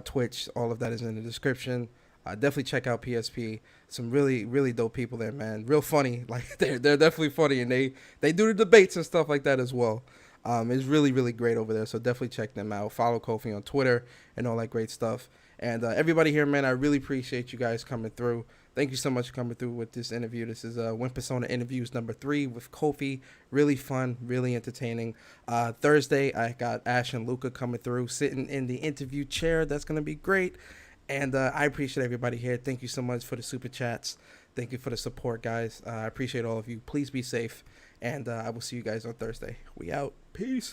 Twitch, all of that is in the description. Definitely check out PSP. Some really really dope people there, man. Real funny. Like they're definitely funny, and they do the debates and stuff like that as well. It's really really great over there. So definitely check them out. Follow Kofi on Twitter and all that great stuff. And everybody here, man, I really appreciate you guys coming through. Thank you so much for coming through with this interview. This is Win Persona Interviews number 3 with KOFI. Really fun, really entertaining. Thursday, I got Ash and Luca coming through, sitting in the interview chair. That's going to be great. And I appreciate everybody here. Thank you so much for the super chats. Thank you for the support, guys. I appreciate all of you. Please be safe. And I will see you guys on Thursday. We out. Peace.